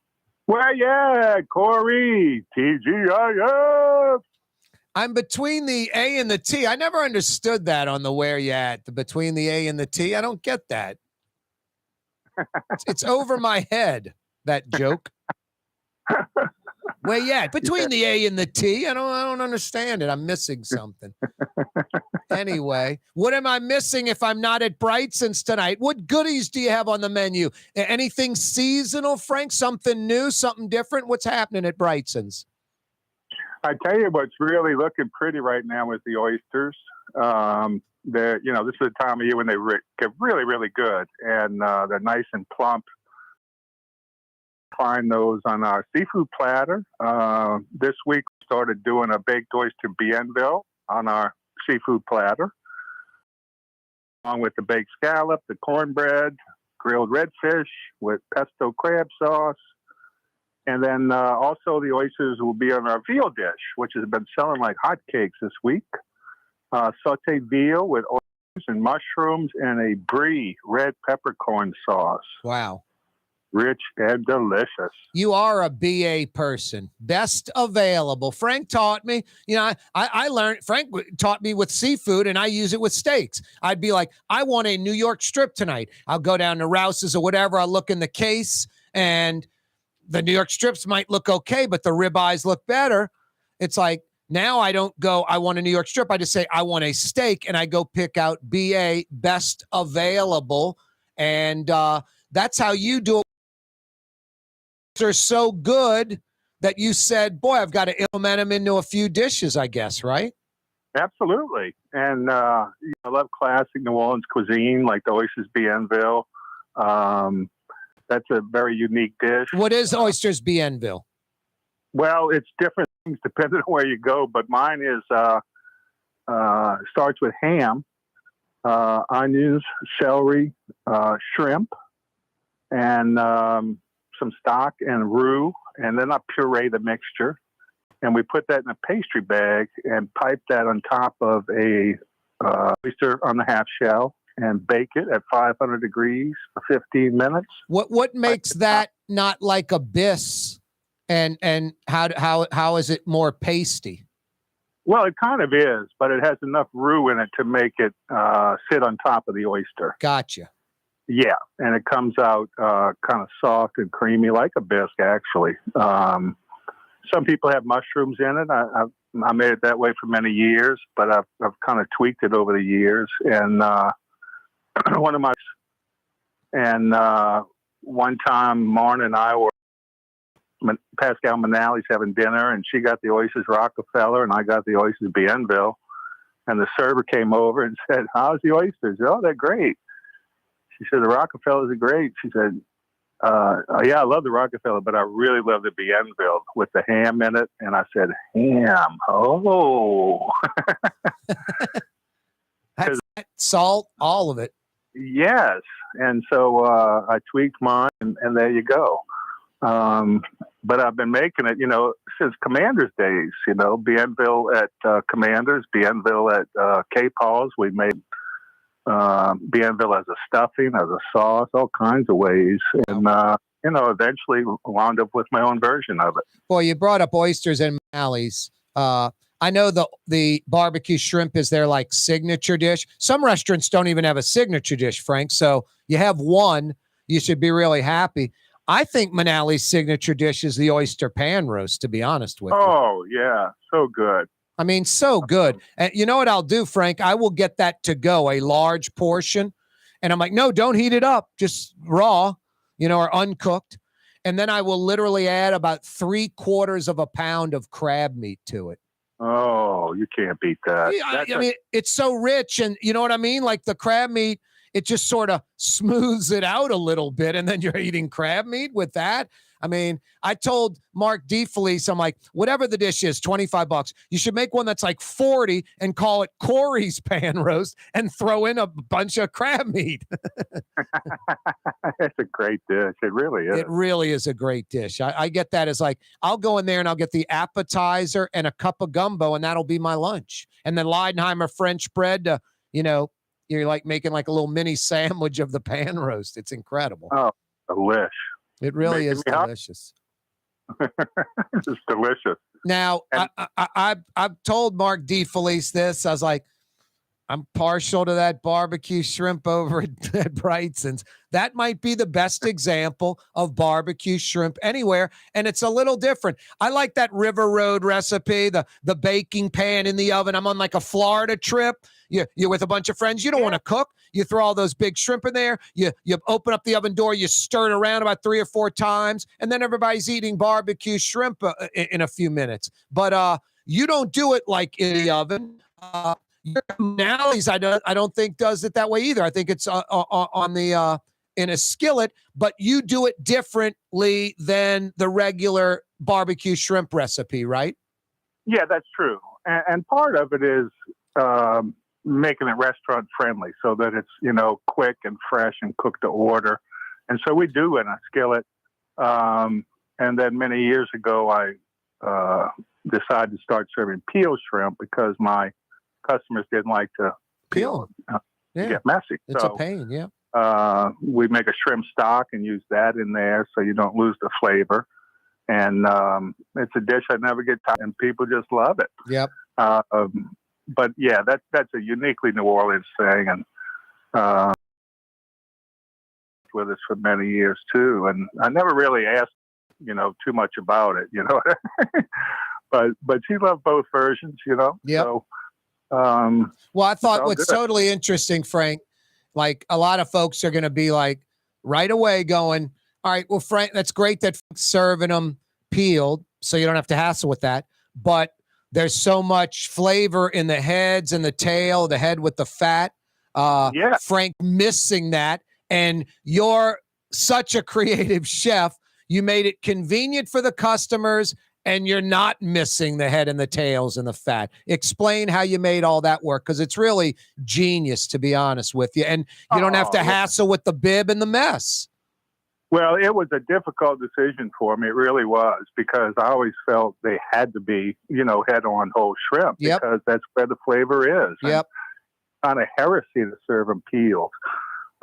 Well, yeah, Corey, TGIF. I'm between the A and the T. I never understood that on the Where You At, between the A and the T. I don't get that. It's over my head, that joke. Well, yeah, between the A and the T. I don't understand it. I'm missing something. Anyway, what am I missing if I'm not at Brigtsen's tonight? What goodies do you have on the menu? Anything seasonal, Frank? Something new, something different? What's happening at Brigtsen's? I tell you what's really looking pretty right now is the oysters. This is the time of year when they get really, really good, and they're nice and plump. Find those on our seafood platter. This week we started doing a baked oyster bienville on our seafood platter, along with the baked scallop, the cornbread, grilled redfish with pesto crab sauce, and then also the oysters will be on our veal dish, which has been selling like hotcakes this week. Sauteed veal with oysters and mushrooms and a brie red peppercorn sauce. Wow. Rich and delicious. You are a BA person. Best available. Frank taught me, I learned, Frank taught me with seafood, and I use it with steaks. I'd be like, I want a New York strip tonight. I'll go down to Rouse's or whatever. I'll look in the case, and the New York strips might look okay, but the ribeyes look better. It's like, now I don't go, I want a New York strip. I just say, I want a steak, and I go pick out BA, best available. And that's how you do it. Are so good that you said, boy, I've got to implement them into a few dishes, I guess, right? Absolutely. And I love classic New Orleans cuisine, like the oysters bienville. That's a very unique dish. What is oysters bienville? Well, it's different things depending on where you go, but mine is starts with ham, onions, celery, shrimp, and some stock and roux, and then I puree the mixture, and we put that in a pastry bag and pipe that on top of a oyster on the half shell, and bake it at 500 degrees for 15 minutes. What makes that not like a bis, and how is it more pasty? Well, it kind of is, but it has enough roux in it to make it sit on top of the oyster. Gotcha. Yeah, and it comes out kind of soft and creamy, like a bisque, actually. Some people have mushrooms in it. I made it that way for many years, but I've kind of tweaked it over the years. And one time, Marna and I were Pascal Manally's having dinner, and she got the oysters Rockefeller, and I got the oysters Bienville. And the server came over and said, "How's the oysters?" "Oh, they're great." She said, "The Rockefellers are great." She said, "Yeah, I love the Rockefeller, but I really love the Bienville with the ham in it." And I said, "Ham? Oh." That's salt, all of it. Yes. And so I tweaked mine, and there you go. But I've been making it, since Commander's days, Bienville at Commander's, Bienville at K. Paul's. We made Bienville as a stuffing, as a sauce, all kinds of ways. And, eventually wound up with my own version of it. Boy, you brought up oysters and Manally's. I know the barbecue shrimp is their like signature dish. Some restaurants don't even have a signature dish, Frank. So you have one, you should be really happy. I think Manally's signature dish is the oyster pan roast, to be honest with you. Oh, yeah. So good. I mean, so good. And you know what I'll do, Frank? I will get that to go, a large portion. And I'm like, no, don't heat it up. Just raw, or uncooked. And then I will literally add about 3/4 pound of crab meat to it. Oh, you can't beat that. I mean, it's so rich. And you know what I mean? Like the crab meat, it just sort of smooths it out a little bit, and then you're eating crab meat with that. I mean, I told Mark DeFelice, I'm like, whatever the dish is, $25. You should make one that's like 40 and call it Corey's pan roast and throw in a bunch of crab meat. It's a great dish. It really is. It really is a great dish. I get that as like, I'll go in there and I'll get the appetizer and a cup of gumbo, and that'll be my lunch. And then Leidenheimer French bread, you're like making like a little mini sandwich of the pan roast. It's incredible. Oh, delish. It really is delicious. It's delicious. Now, I've told Mark DeFelice this. I was like, I'm partial to that barbecue shrimp over at Brigtsen's. That might be the best example of barbecue shrimp anywhere, and it's a little different. I like that River Road recipe, the baking pan in the oven. I'm on like a Florida trip. You're with a bunch of friends. You don't want to cook. You throw all those big shrimp in there. You open up the oven door. You stir it around about 3 or 4 times, and then everybody's eating barbecue shrimp in a few minutes. But you don't do it like in the oven. Manally's, I don't think does it that way either. I think it's on the in a skillet, but you do it differently than the regular barbecue shrimp recipe, right? Yeah, that's true. And part of it is making it restaurant friendly so that it's, quick and fresh and cooked to order. And so we do in a skillet. And then many years ago, I decided to start serving peel shrimp because my customers didn't like to peel. Get messy. It's a pain, yeah. We make a shrimp stock and use that in there so you don't lose the flavor. And it's a dish I never get tired, and people just love it. Yep. But yeah, that's a uniquely New Orleans thing, and with us for many years too. And I never really asked, too much about it, but she loved both versions, Yep. So, well, I thought what's good. totally interesting, Frank, like a lot of folks are going to be like right away going, all right, well, Frank, that's great that Frank's serving them peeled, so you don't have to hassle with that. But there's so much flavor in the heads and the tail, the head with the fat. Yeah. Frank missing that. And you're such a creative chef. You made it convenient for the customers, and you're not missing the head and the tails and the fat. Explain how you made all that work, because it's really genius, to be honest with you. And you don't have to hassle with the bib and the mess. Well, it was a difficult decision for me. It really was, because I always felt they had to be, head-on whole shrimp, Yep. because that's where the flavor is. Yep. kind of heresy to serve them peeled.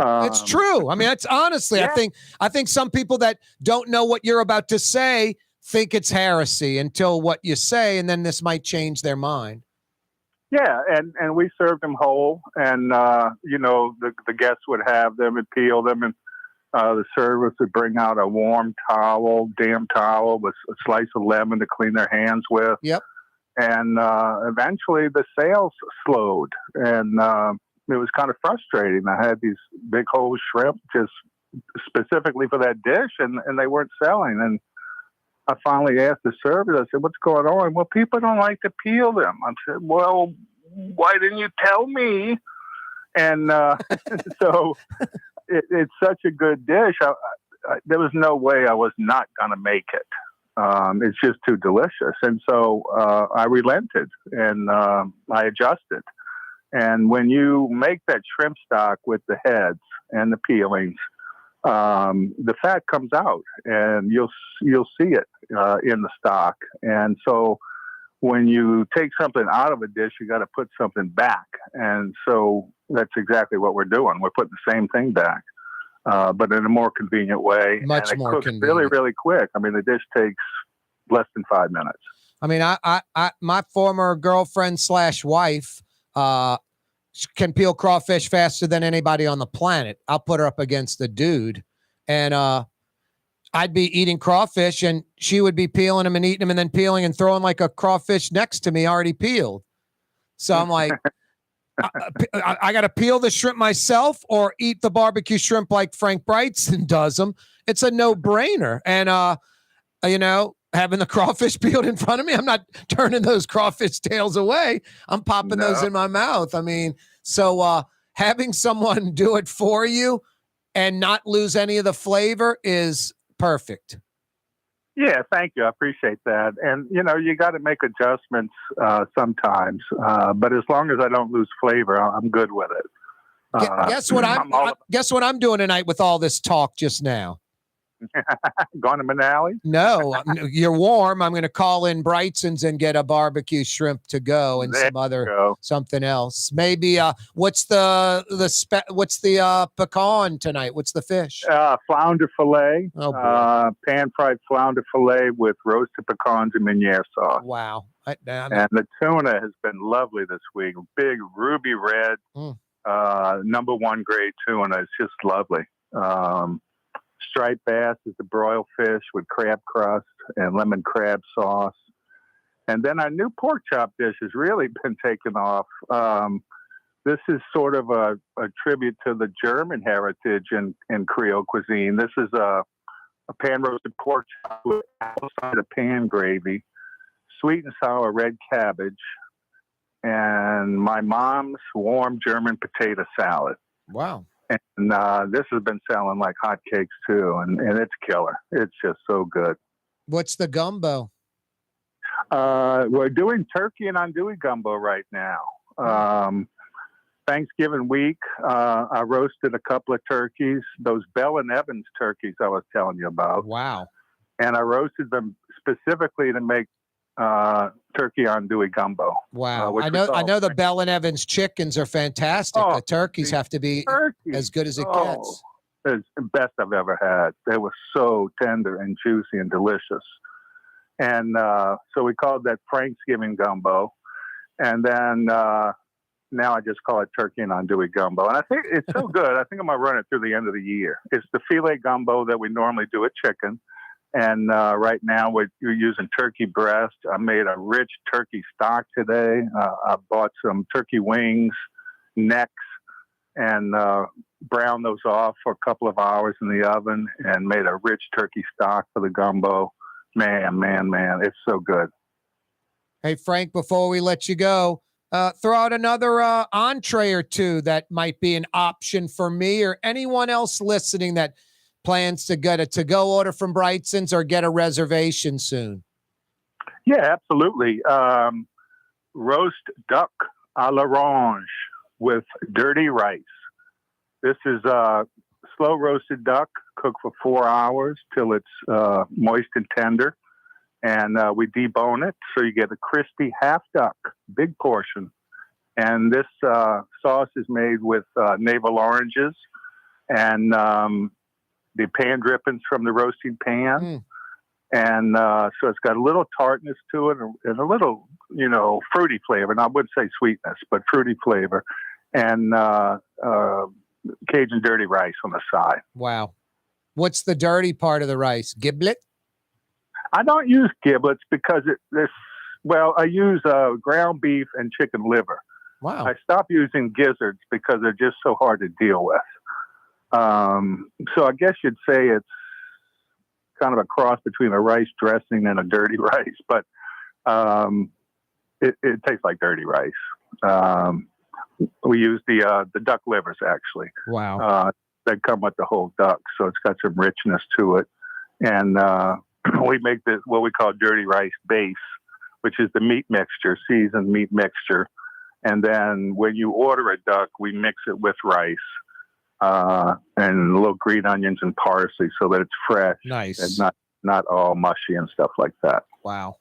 It's true. I mean, that's honestly, Yeah. I think some people that don't know what you're about to say think it's heresy until what you say, and then this might change their mind. Yeah, and we served them whole, and the guests would have them and peel them, and the servers would bring out a warm towel, damp towel with a slice of lemon to clean their hands with. Yep. And eventually the sales slowed, and it was kind of frustrating. I had these big whole shrimp just specifically for that dish, and they weren't selling. And I finally asked the server, I said, what's going on? Well, people don't like to peel them. I said, well, why didn't you tell me? And so it's such a good dish. There was no way I was not going to make it. It's just too delicious. And so I relented, and I adjusted. And when you make that shrimp stock with the heads and the peelings, the fat comes out, and you'll see it in the stock. And so when you take something out of a dish, you got to put something back. And so that's exactly what we're doing. We're putting the same thing back, but in a more convenient way. Much and it more cooks convenient. really, really quick. I mean, the dish takes less than 5 minutes. I mean, I my former girlfriend / wife can peel crawfish faster than anybody on the planet. I'll put her up against the dude, and I'd be eating crawfish, and she would be peeling them and eating them, and then peeling and throwing like a crawfish next to me already peeled. So I'm like, I got to peel the shrimp myself or eat the barbecue shrimp like Frank Brigtsen does them. It's a no-brainer. And, having the crawfish peeled in front of me, I'm not turning those crawfish tails away. I'm popping those in my mouth. I mean, so having someone do it for you and not lose any of the flavor is perfect. Yeah, thank you. I appreciate that. And, you got to make adjustments sometimes. But as long as I don't lose flavor, I'm good with it. Guess what I'm doing tonight with all this talk just now? Going to Manali? No, you're warm. I'm going to call in Brigtsen's and get a barbecue shrimp to go and something else. Maybe what's the pecan tonight? What's the fish? Flounder fillet. Oh, pan fried flounder fillet with roasted pecans and Meunier sauce. Wow. And the tuna has been lovely this week. Big ruby red, number 1 grade tuna. It's just lovely. Striped bass is the broiled fish with crab crust and lemon crab sauce. And then our new pork chop dish has really been taken off. This is sort of a tribute to the German heritage in Creole cuisine. This is a pan-roasted pork chop with apple cider pan gravy, sweet and sour red cabbage, and my mom's warm German potato salad. Wow. And this has been selling like hotcakes too, and it's killer. It's just so good. What's the gumbo? We're doing turkey and andouille gumbo right now. Thanksgiving week, I roasted a couple of turkeys, those Bell & Evans turkeys I was telling you about. Wow. And I roasted them specifically to make turkey andouille gumbo. Wow. I know the Bell & Evans chickens are fantastic. The turkeys have to be as good as it gets. It's the best I've ever had. They were so tender and juicy and delicious. And so we called that Thanksgiving gumbo. And then now I just call it turkey and andouille gumbo. And I think it's so good. I think I'm going to run it through the end of the year. It's the filet gumbo that we normally do with chicken. And right now we're using turkey breast. I made a rich turkey stock today. I bought some turkey wings, necks, and browned those off for a couple of hours in the oven and made a rich turkey stock for the gumbo. Man, it's so good. Hey, Frank, before we let you go, throw out another entree or two that might be an option for me or anyone else listening that plans to get a to-go order from Brigtsen's or get a reservation soon. Yeah, absolutely. Roast duck à l'orange with dirty rice. This is slow roasted duck, cooked for 4 hours till it's moist and tender. And we debone it so you get a crispy half duck, big portion. And this sauce is made with navel oranges and the pan drippings from the roasting pan. And so it's got a little tartness to it and a little, fruity flavor. And I wouldn't say sweetness, but fruity flavor. And Cajun dirty rice on the side. Wow. What's the dirty part of the rice? Giblet? I don't use giblets because I use ground beef and chicken liver. Wow. I stopped using gizzards because they're just so hard to deal with. So I guess you'd say it's kind of a cross between a rice dressing and a dirty rice, but it tastes like dirty rice. We use the duck livers, actually. Wow. That come with the whole duck, so it's got some richness to it. And we make this what we call dirty rice base, which is the meat mixture, seasoned meat mixture. And then when you order a duck, we mix it with rice and little green onions and parsley so that it's fresh. Nice. And not all mushy and stuff like that. Wow.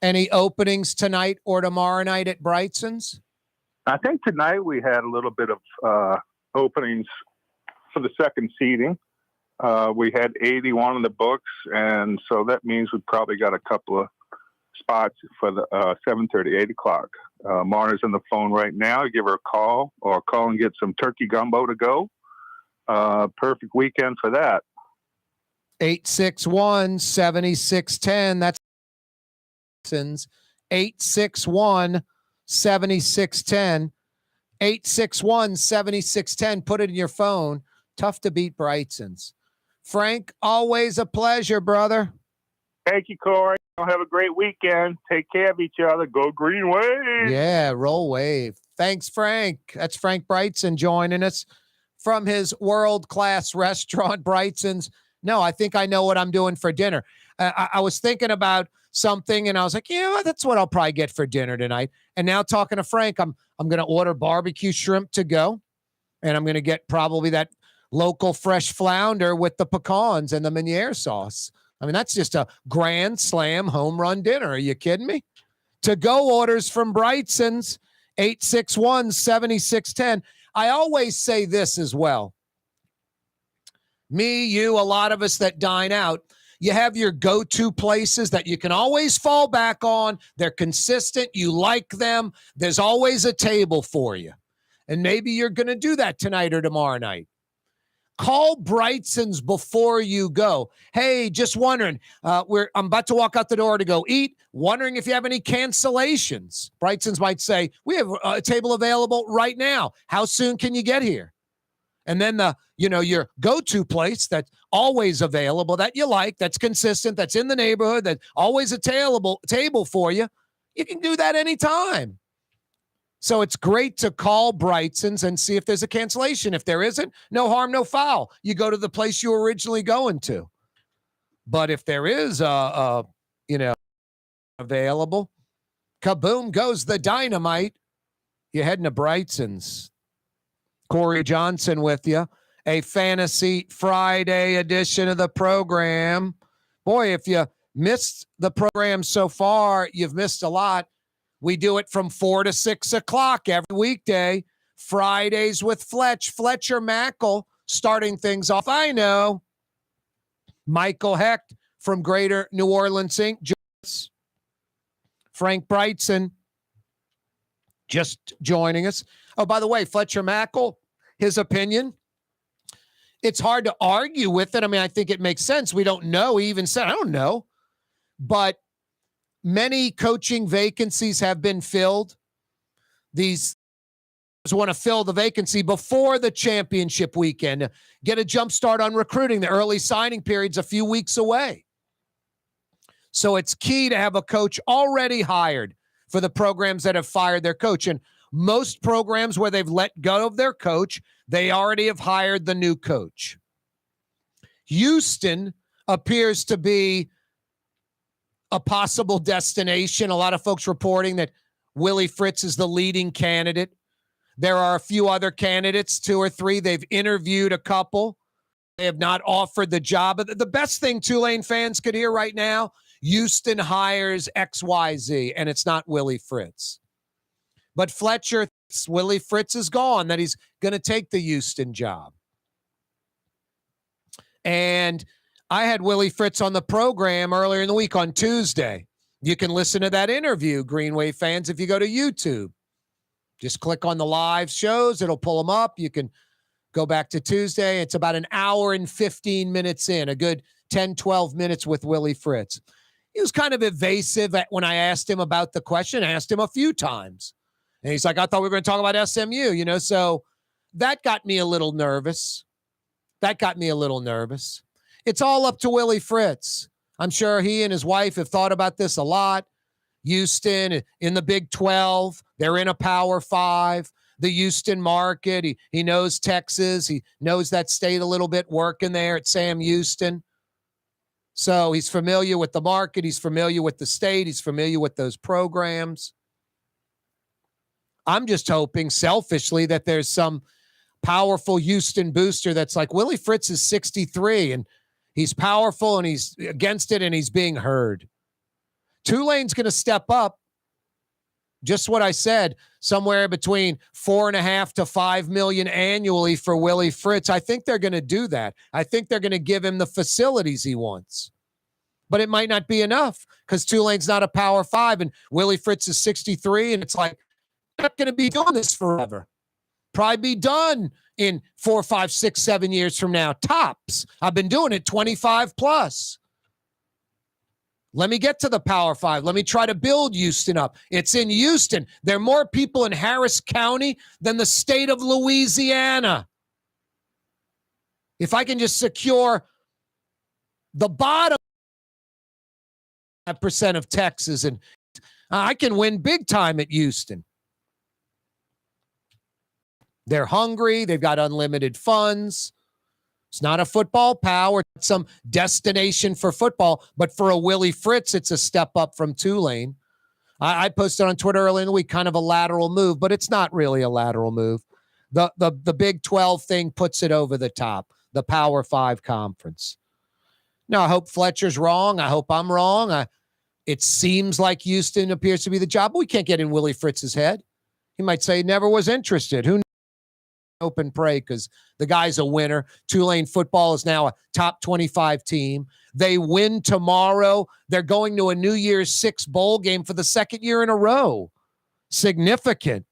Any openings tonight or tomorrow night at Brigtsen's? I think tonight we had a little bit of openings for the second seating. We had 81 in the books, and so that means we probably got a couple of spots for the 7:30, 8 o'clock. Marna's on the phone right now. Give her a call or call and get some turkey gumbo to go. Perfect weekend for that. 861-7610. That's 861-7610. 861-7610. Put it in your phone. Tough to beat Brigtsen's. Frank, always a pleasure, brother. Thank you, Corey. Have a great weekend. Take care of each other. Go Green Wave. Yeah, roll wave. Thanks, Frank. That's Frank Brigtsen joining us from his world-class restaurant, Brigtsen's. No, I think I know what I'm doing for dinner. I was thinking about something, and I was like, that's what I'll probably get for dinner tonight. And now talking to Frank, I'm going to order barbecue shrimp to go, and I'm going to get probably that local fresh flounder with the pecans and the Meunier sauce. I mean, that's just a grand slam home run dinner. Are you kidding me? To-go orders from Brigtsen's, 861-7610. I always say this as well. Me, you, a lot of us that dine out, you have your go-to places that you can always fall back on. They're consistent. You like them. There's always a table for you. And maybe you're going to do that tonight or tomorrow night. Call Brigtsen's before you go. Hey, just wondering, I'm about to walk out the door to go eat, wondering if you have any cancellations. Brigtsen's might say, we have a table available right now. How soon can you get here? And then your go-to place that's always available, that you like, that's consistent, that's in the neighborhood, that's always a table for you. You can do that anytime. So it's great to call Brigtsen's and see if there's a cancellation. If there isn't, no harm, no foul. You go to the place you were originally going to. But if there is available, kaboom goes the dynamite. You're heading to Brigtsen's. Corey Johnson with you. A Fantasy Friday edition of the program. Boy, if you missed the program so far, you've missed a lot. We do it from 4 to 6 o'clock every weekday. Fridays with Fletcher Mackel starting things off. I know. Michael Hecht from Greater New Orleans Inc. joins. Frank Brigtsen just joining us. Oh, by the way, Fletcher Mackel, his opinion, it's hard to argue with it. I mean, I think it makes sense. We don't know. He even said, I don't know. But many coaching vacancies have been filled. These want to fill the vacancy before the championship weekend, get a jump start on recruiting. The early signing period's a few weeks away. So it's key to have a coach already hired for the programs that have fired their coach. And most programs where they've let go of their coach, they already have hired the new coach. Houston appears to be a possible destination. A lot of folks reporting that Willie Fritz is the leading candidate. There are a few other candidates, 2 or 3. They've interviewed a couple. They have not offered the job. But the best thing Tulane fans could hear right now, Houston hires XYZ, and it's not Willie Fritz. But Fletcher Willie Fritz is gone, that he's going to take the Houston job. And I had Willie Fritz on the program earlier in the week on Tuesday. You can listen to that interview, Green Wave fans, if you go to YouTube. Just click on the live shows. It'll pull them up. You can go back to Tuesday. It's about an hour and 15 minutes in, a good 10, 12 minutes with Willie Fritz. He was kind of evasive when I asked him about the question. I asked him a few times. And he's like, I thought we were going to talk about SMU, so that got me a little nervous. It's all up to Willie Fritz. I'm sure he and his wife have thought about this a lot. Houston in the Big 12. They're in a Power 5. The Houston market. He knows Texas. He knows that state a little bit working there at Sam Houston. So he's familiar with the market. He's familiar with the state. He's familiar with those programs. I'm just hoping selfishly that there's some powerful Houston booster that's like, Willie Fritz is 63 and he's powerful and he's against it and he's being heard. Tulane's going to step up. Just what I said, somewhere between $4.5 to $5 million annually for Willie Fritz. I think they're going to do that. I think they're going to give him the facilities he wants. But it might not be enough because Tulane's not a Power 5 and Willie Fritz is 63 and it's like, I'm not going to be doing this forever. Probably be done in 4, 5, 6, 7 years from now. Tops. I've been doing it 25 plus. Let me get to the Power 5. Let me try to build Houston up. It's in Houston. There are more people in Harris County than the state of Louisiana. If I can just secure the bottom 5% of Texas, and I can win big time at Houston. They're hungry. They've got unlimited funds. It's not a football power. It's some destination for football. But for a Willie Fritz, it's a step up from Tulane. I posted on Twitter earlier in the week, kind of a lateral move, but it's not really a lateral move. The Big 12 thing puts it over the top, the Power 5 conference. Now, I hope Fletcher's wrong. I hope I'm wrong. It seems like Houston appears to be the job, but we can't get in Willie Fritz's head. He might say never was interested. Who knows? Open pray because the guy's a winner. Tulane football is now a top 25 team. They win tomorrow. They're going to a New Year's 6 bowl game for the second year in a row. Significant.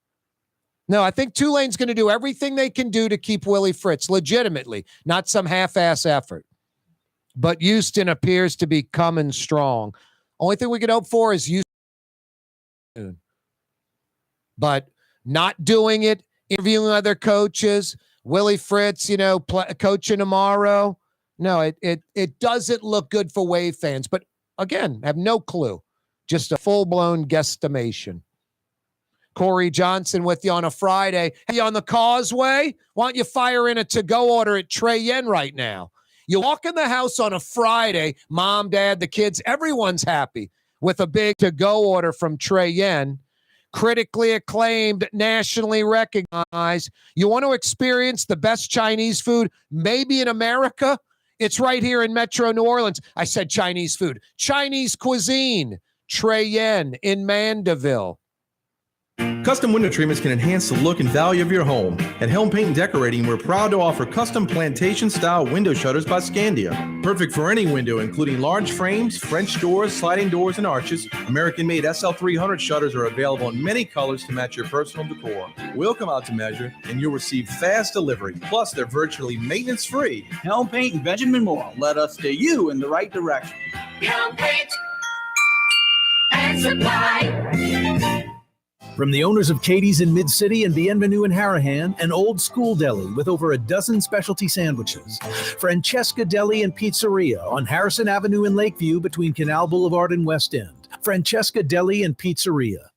No, I think Tulane's going to do everything they can do to keep Willie Fritz legitimately, not some half-ass effort. But Houston appears to be coming strong. Only thing we could hope for is Houston. But not doing it, interviewing other coaches, Willie Fritz, coaching tomorrow. No, it doesn't look good for Wave fans. But again, I have no clue. Just a full-blown guesstimation. Corey Johnson with you on a Friday. Hey, on the Causeway? Why don't you fire in a to-go order at Trey Yen right now? You walk in the house on a Friday, mom, dad, the kids, everyone's happy with a big to-go order from Trey Yen. Critically acclaimed, nationally recognized. You want to experience the best Chinese food maybe in America? It's right here in Metro New Orleans. I said Chinese food. Chinese cuisine. Trey Yen in Mandeville. Custom window treatments can enhance the look and value of your home. At Helm Paint and Decorating, we're proud to offer custom plantation-style window shutters by Scandia. Perfect for any window, including large frames, French doors, sliding doors, and arches. American-made SL300 shutters are available in many colors to match your personal decor. We'll come out to measure, and you'll receive fast delivery. Plus, they're virtually maintenance-free. Helm Paint and Benjamin Moore. Let us steer you in the right direction. Helm Paint and Supply. From the owners of Katie's in Mid-City and Bienvenue in Harahan, an old school deli with over a dozen specialty sandwiches. Francesca Deli and Pizzeria on Harrison Avenue in Lakeview between Canal Boulevard and West End. Francesca Deli and Pizzeria.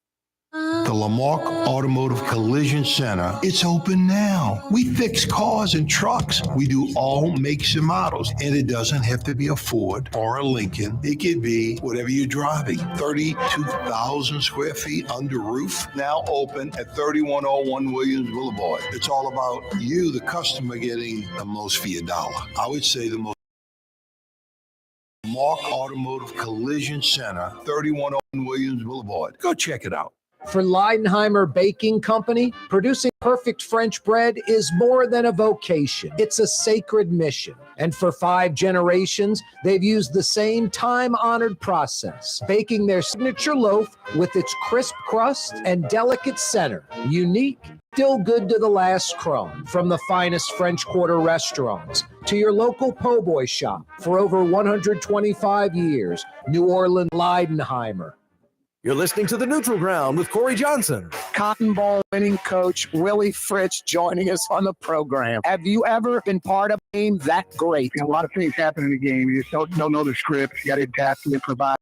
The Lamarck Automotive Collision Center, it's open now. We fix cars and trucks. We do all makes and models. And it doesn't have to be a Ford or a Lincoln. It could be whatever you're driving. 32,000 square feet under roof. Now open at 3101 Williams Boulevard. It's all about you, the customer, getting the most for your dollar. I would say the most. Lamarck Automotive Collision Center, 3101 Williams Boulevard. Go check it out. For Leidenheimer Baking Company, producing perfect French bread is more than a vocation. It's a sacred mission. And for 5 generations, they've used the same time-honored process, baking their signature loaf with its crisp crust and delicate center. Unique, still good to the last crumb. From the finest French Quarter restaurants to your local po' boy shop. For over 125 years, New Orleans Leidenheimer. You're listening to The Neutral Ground with Corey Johnson. Cotton Bowl winning coach Willie Fritz joining us on the program. Have you ever been part of a game that great? A lot of things happen in the game. You just don't know the script. You got to adapt and improvise.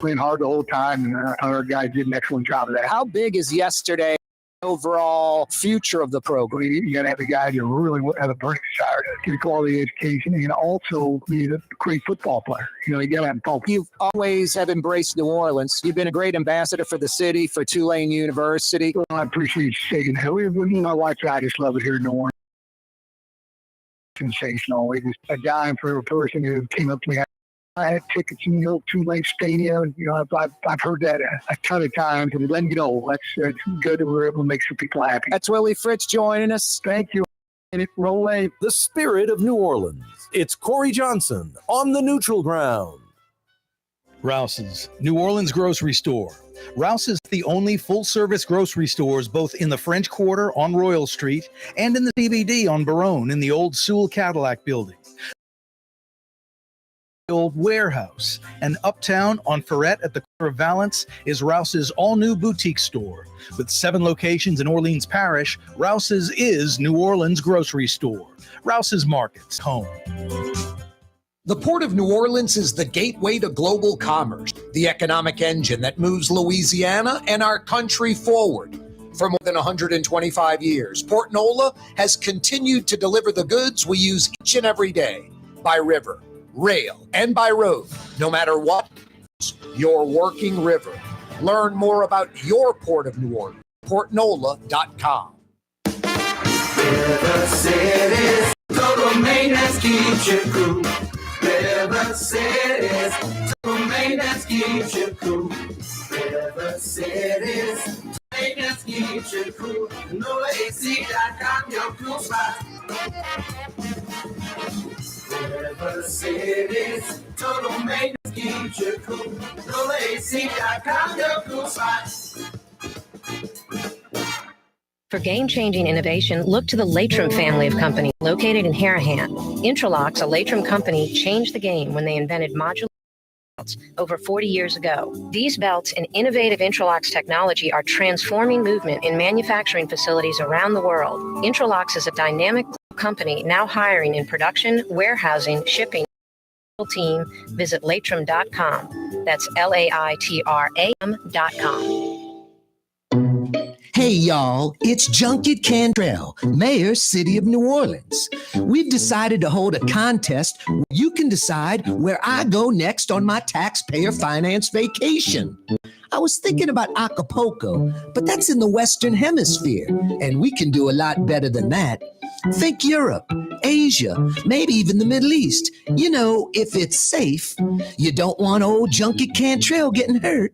Playing hard the whole time, and our guys did an excellent job of that. How big is yesterday overall future of the program? You got to have the guy to really have a burning desire to get a quality education and also be a great football player. You got to have focus. You've always have embraced New Orleans. You've been a great ambassador for the city, for Tulane University. Well, I appreciate you saying that. My wife and I just love it here in New Orleans. Sensational. He's just a dime for every person who came up to me. I had tickets in the old Tulane Stadium. I've heard that a ton of times, and letting you know that's good that we're able to make some people happy. That's Willie Fritz joining us. Thank you. And it roll away. The spirit of New Orleans. It's Corey Johnson on the Neutral Ground. Rouse's, New Orleans grocery store. Rouse is the only full-service grocery stores both in the French Quarter on Royal Street and in the CBD on Baronne in the old Sewell Cadillac building. Old warehouse, and uptown on Ferret at the corner of Valence is Rouse's all-new boutique store. With 7 locations in Orleans Parish, Rouse's is New Orleans grocery store. Rouse's Markets, home. The Port of New Orleans is the gateway to global commerce, the economic engine that moves Louisiana and our country forward. For more than 125 years, Port Nola has continued to deliver the goods we use each and every day by river, rail, and by road. No matter what, your working river. Learn more about your Port of New Orleans, portnola.com. River Cities, total maintenance keeps you cool. River Cities, total maintenance keeps you cool. River Cities, maintenance keeps you cool. NolaAC.com, your cool spot. River Cities, total maintenance keeps you cool. NolaAC.com, your cool spot. For game-changing innovation, look to the Latrim family of companies located in Harahan. Intralox, a Latrim company, changed the game when they invented modular belts over 40 years ago. These belts and innovative Intralox technology are transforming movement in manufacturing facilities around the world. Intralox is a dynamic company now hiring in production, warehousing, shipping. Team, visit latrim.com. That's LAITRAM.com. Hey y'all, it's Junket Cantrell, Mayor, City of New Orleans. We've decided to hold a contest where you can decide where I go next on my taxpayer finance vacation. I was thinking about Acapulco, but that's in the Western Hemisphere, and we can do a lot better than that. Think Europe, Asia, maybe even the Middle East. You know, if it's safe. You don't want old Junket Cantrell getting hurt.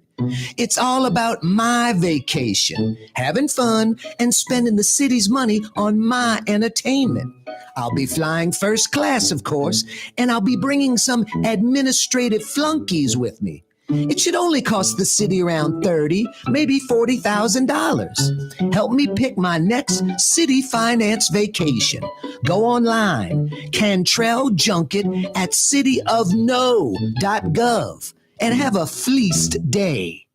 It's all about my vacation, having fun and spending the city's money on my entertainment. I'll be flying first class, of course, and I'll be bringing some administrative flunkies with me. It should only cost the city around $30,000, maybe $40,000. Help me pick my next city finance vacation. Go online, Cantrell Junket at cityofno.gov. And have a fleeced day.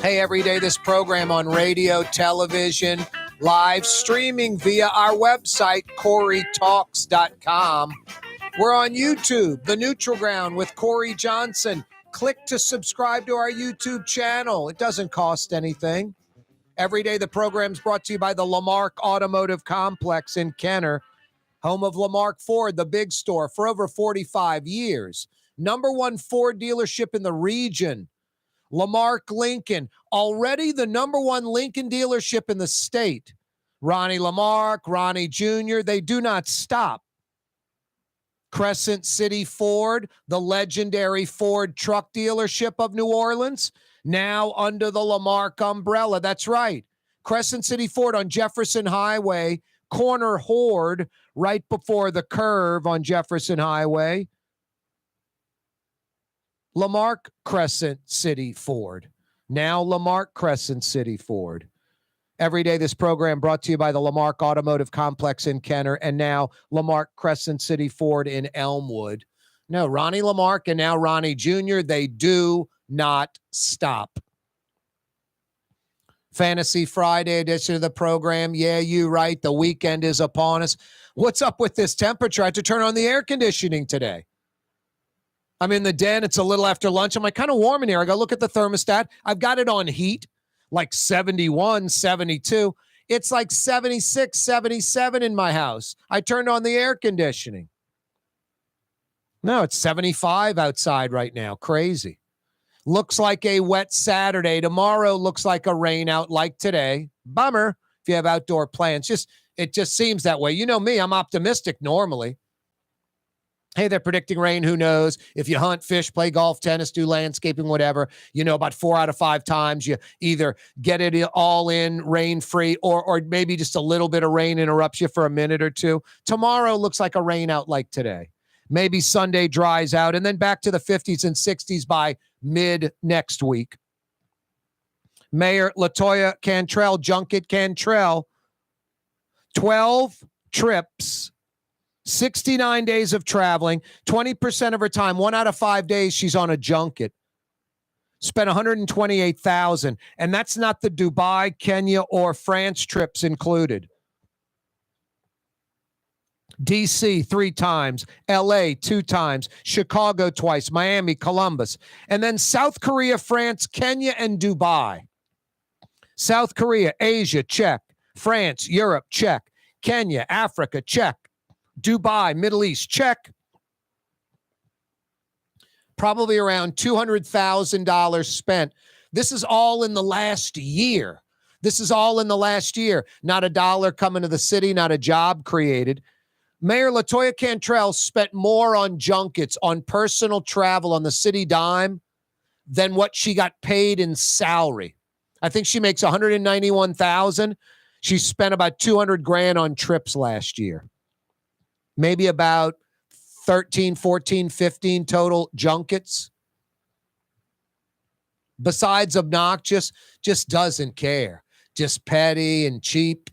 Hey, every day this program on radio, television, live streaming via our website, CoreyTalks.com. We're on YouTube, The Neutral Ground with Corey Johnson. Click to subscribe to our YouTube channel. It doesn't cost anything. Every day the program's brought to you by the Lamarck Automotive Complex in Kenner. Home of Lamarck Ford, the big store, for over 45 years. #1 Ford dealership in the region. Lamarck Lincoln, already the #1 Lincoln dealership in the state. Ronnie Lamarck, Ronnie Jr., they do not stop. Crescent City Ford, the legendary Ford truck dealership of New Orleans, now under the Lamarck umbrella. That's right. Crescent City Ford on Jefferson Highway, corner Horde, right before the curve on Jefferson Highway. Lamarck Crescent City Ford. Now Lamarck Crescent City Ford. Every day, this program brought to you by the Lamarck Automotive Complex in Kenner, and now Lamarck Crescent City Ford in Elmwood. No, Ronnie Lamarck and now Ronnie Jr., they do not stop. Fantasy Friday edition of the program. Yeah, you right. The weekend is upon us. What's up with this temperature? I had to turn on the air conditioning today. I'm in the den. It's a little after lunch. I'm like, kind of warm in here. I go look at the thermostat. I've got it on heat, like 71, 72. It's like 76, 77 in my house. I turned on the air conditioning. No, it's 75 outside right now. Crazy. Looks like a wet Saturday. Tomorrow looks like a rain out like today. Bummer if you have outdoor plans. It just seems that way. You know me, I'm optimistic normally. Hey, they're predicting rain. Who knows? If you hunt, fish, play golf, tennis, do landscaping, whatever, you know, about 4 out of 5 times you either get it all in rain-free or maybe just a little bit of rain interrupts you for a minute or two. Tomorrow looks like a rain out like today. Maybe Sunday dries out and then back to the 50s and 60s by mid next week. Mayor LaToya Cantrell, Junket Cantrell, 12 trips, 69 days of traveling, 20% of her time, 1 out of 5 days, she's on a junket. Spent $128,000, and that's not the Dubai, Kenya, or France trips included. DC 3 times, LA 2 times, Chicago twice, Miami, Columbus, and then South Korea, France, Kenya, and Dubai. South Korea, Asia, check. France, Europe, check. Kenya, Africa, check. Dubai, Middle East, check. Probably around $200,000 spent. This is all in the last year. Not a dollar coming to the city, not a job created. Mayor LaToya Cantrell spent more on junkets, on personal travel, on the city dime than what she got paid in salary. I think she makes $191,000. She spent about $200,000 on trips last year. Maybe about 13, 14, 15 total junkets. Besides obnoxious, just doesn't care. Just petty and cheap.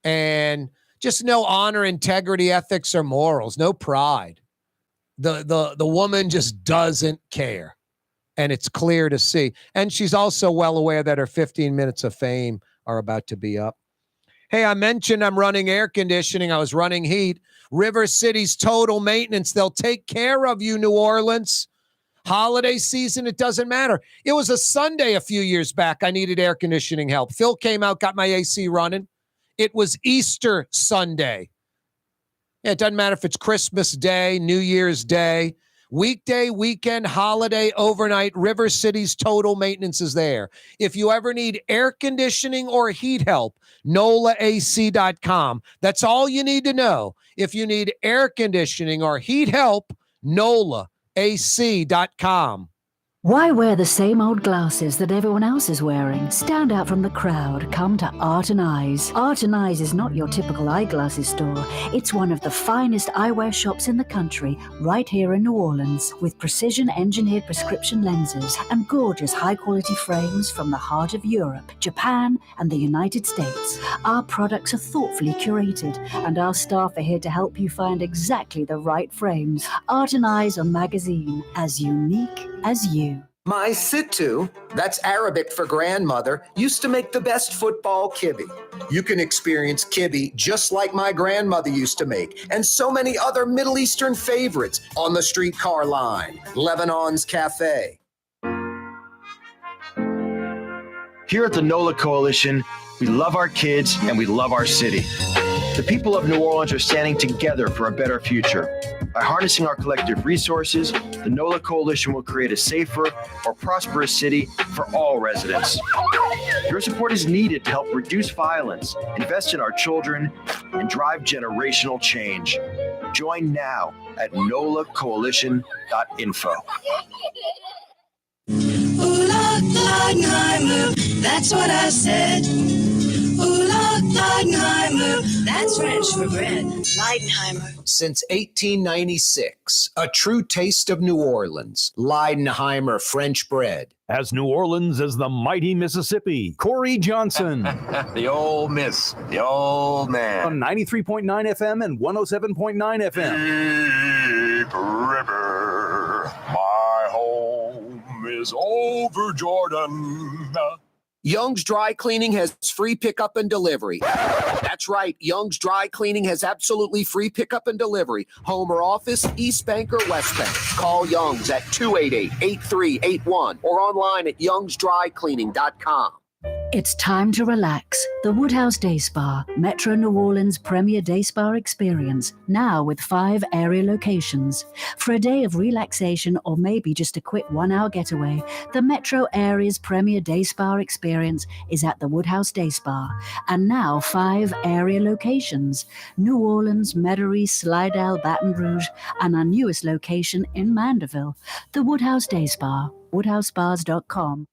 And just no honor, integrity, ethics, or morals. No pride. The woman just doesn't care. And it's clear to see. And she's also well aware that her 15 minutes of fame are about to be up. Hey, I mentioned I'm running air conditioning. I was running heat. River City's Total Maintenance. They'll take care of you, New Orleans. Holiday season, it doesn't matter. It was a Sunday a few years back. I needed air conditioning help. Phil came out, got my AC running. It was Easter Sunday. Yeah, it doesn't matter if it's Christmas Day, New Year's Day, weekday, weekend, holiday, overnight, River City's Total Maintenance is there. If you ever need air conditioning or heat help, NolaAC.com. That's all you need to know. If you need air conditioning or heat help, NolaAC.com. Why wear the same old glasses that everyone else is wearing? Stand out from the crowd. Come to Art and Eyes. Art and Eyes is not your typical eyeglasses store. It's one of the finest eyewear shops in the country, right here in New Orleans, with precision-engineered prescription lenses and gorgeous high-quality frames from the heart of Europe, Japan, and the United States. Our products are thoughtfully curated, and our staff are here to help you find exactly the right frames. Art and Eyes are magazine, as unique as you. My Sittu, that's Arabic for grandmother, used to make the best football kibbe. You can experience kibbe just like my grandmother used to make, and so many other Middle Eastern favorites on the streetcar line, Lebanon's Cafe. Here at the Nola Coalition, we love our kids and we love our city. The people of New Orleans are standing together for a better future. By harnessing our collective resources, the Nola Coalition will create a safer, more prosperous city for all residents. Your support is needed to help reduce violence, invest in our children, and drive generational change. Join now at nolacoalition.info. Ooh, Leidenheimer, that's what I said. Ooh, Leidenheimer, that's French for bread. Leidenheimer. Since 1896, a true taste of New Orleans. Leidenheimer French bread. As New Orleans as the mighty Mississippi, Corey Johnson. The old miss, the old man. On 93.9 FM and 107.9 FM. Deep River, my home is over Jordan. Young's Dry Cleaning has free pickup and delivery. That's right. Young's Dry Cleaning has absolutely free pickup and delivery. Home or office, East Bank or West Bank. Call Young's at 288-8381 or online at youngsdrycleaning.com. It's time to relax. The Woodhouse Day Spa, Metro New Orleans' premier day spa experience, now with 5 area locations. For a day of relaxation or maybe just a quick 1-hour getaway, the Metro area's premier day spa experience is at the Woodhouse Day Spa. And now 5 area locations: New Orleans, Metairie, Slidell, Baton Rouge, and our newest location in Mandeville. The Woodhouse Day Spa, woodhousespas.com.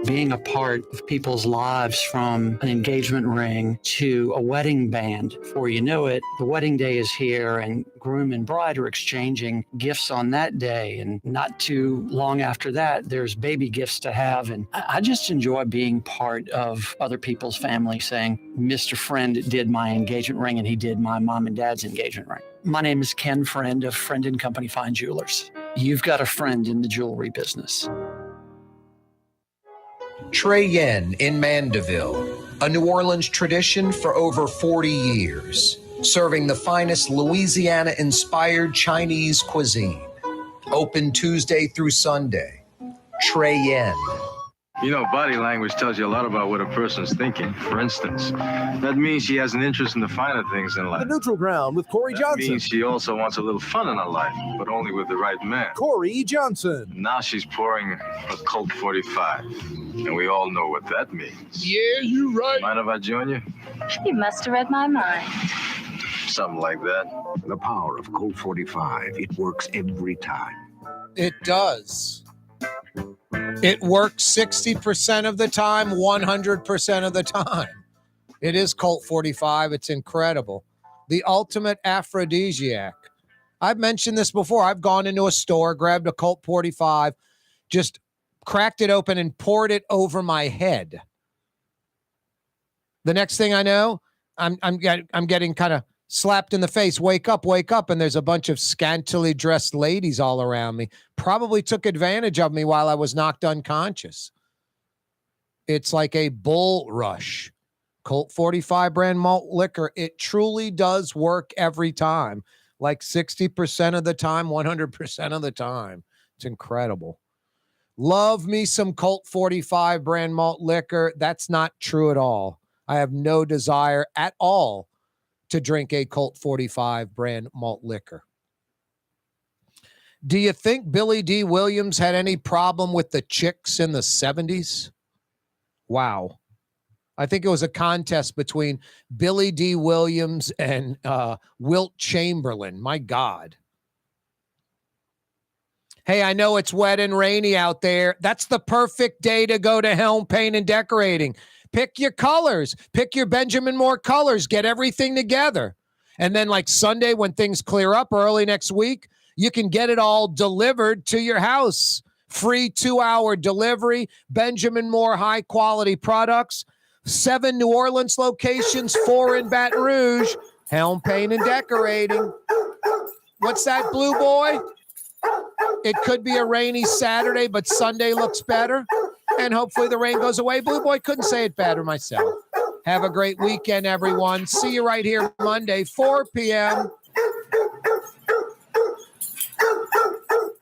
Being a part of people's lives, from an engagement ring to a wedding band. Before you know it, the wedding day is here and groom and bride are exchanging gifts on that day. And not too long after that, there's baby gifts to have. And I just enjoy being part of other people's family, saying, Mr. Friend did my engagement ring and he did my mom and dad's engagement ring. My name is Ken Friend of Friend and Company Fine Jewelers. You've got a friend in the jewelry business. Trey Yen in Mandeville, a New Orleans tradition for over 40 years, serving the finest Louisiana-inspired Chinese cuisine. Open Tuesday through Sunday. Trey Yen. You know, body language tells you a lot about what a person's thinking. For instance, that means she has an interest in the finer things in life. The Neutral Ground with Corey That Johnson. means she also wants a little fun in her life, but only with the right man. Corey Johnson. Now she's pouring a Colt 45, and we all know what that means. Yeah, you right. Mind if I join you? You must have read my mind. Something like that. The power of Colt 45. It works every time. It does. It works 60% of the time, 100% of the time. It is Colt 45. It's incredible. The ultimate aphrodisiac. I've mentioned this before. I've gone into a store, grabbed a Colt 45, just cracked it open and poured it over my head. The next thing I know, I'm getting kind of slapped in the face. Wake up, and there's a bunch of scantily dressed ladies all around me. Probably took advantage of me while I was knocked unconscious. It's like a bull rush. Colt 45 brand malt liquor, it truly does work every time. Like 60% of the time, 100% of the time. It's incredible. Love me some Colt 45 brand malt liquor. That's not true at all. I have no desire at all to drink a Colt 45 brand malt liquor. Do you think Billy D. Williams had any problem with the chicks in the 70s? Wow. I think it was a contest between Billy D. Williams and Wilt Chamberlain. My God. Hey, I know it's wet and rainy out there. That's the perfect day to go to Helm Paint and Decorating. Pick your colors. Pick your Benjamin Moore colors. Get everything together. And then like Sunday, when things clear up early next week, you can get it all delivered to your house. Free 2-hour delivery. Benjamin Moore high-quality products. 7 New Orleans locations, 4 in Baton Rouge. Helm Paint and Decorating. What's that, Blue Boy? It could be a rainy Saturday, but Sunday looks better. And hopefully the rain goes away. Blue Boy, couldn't say it better myself. Have a great weekend, everyone. See you right here Monday, 4 p.m.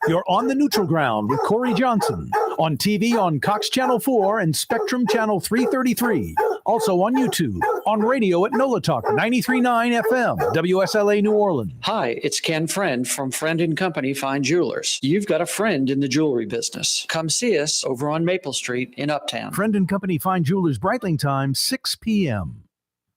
You're on the Neutral Ground with Corey Johnson. On TV on Cox Channel 4 and Spectrum Channel 333. Also on YouTube. On radio at Nola Talk 93.9 FM, WSLA New Orleans. Hi, it's Ken Friend from Friend and Company Fine Jewelers. You've got a friend in the jewelry business. Come see us over on Maple Street in Uptown. Friend and Company Fine Jewelers, Brightling time, 6 p.m.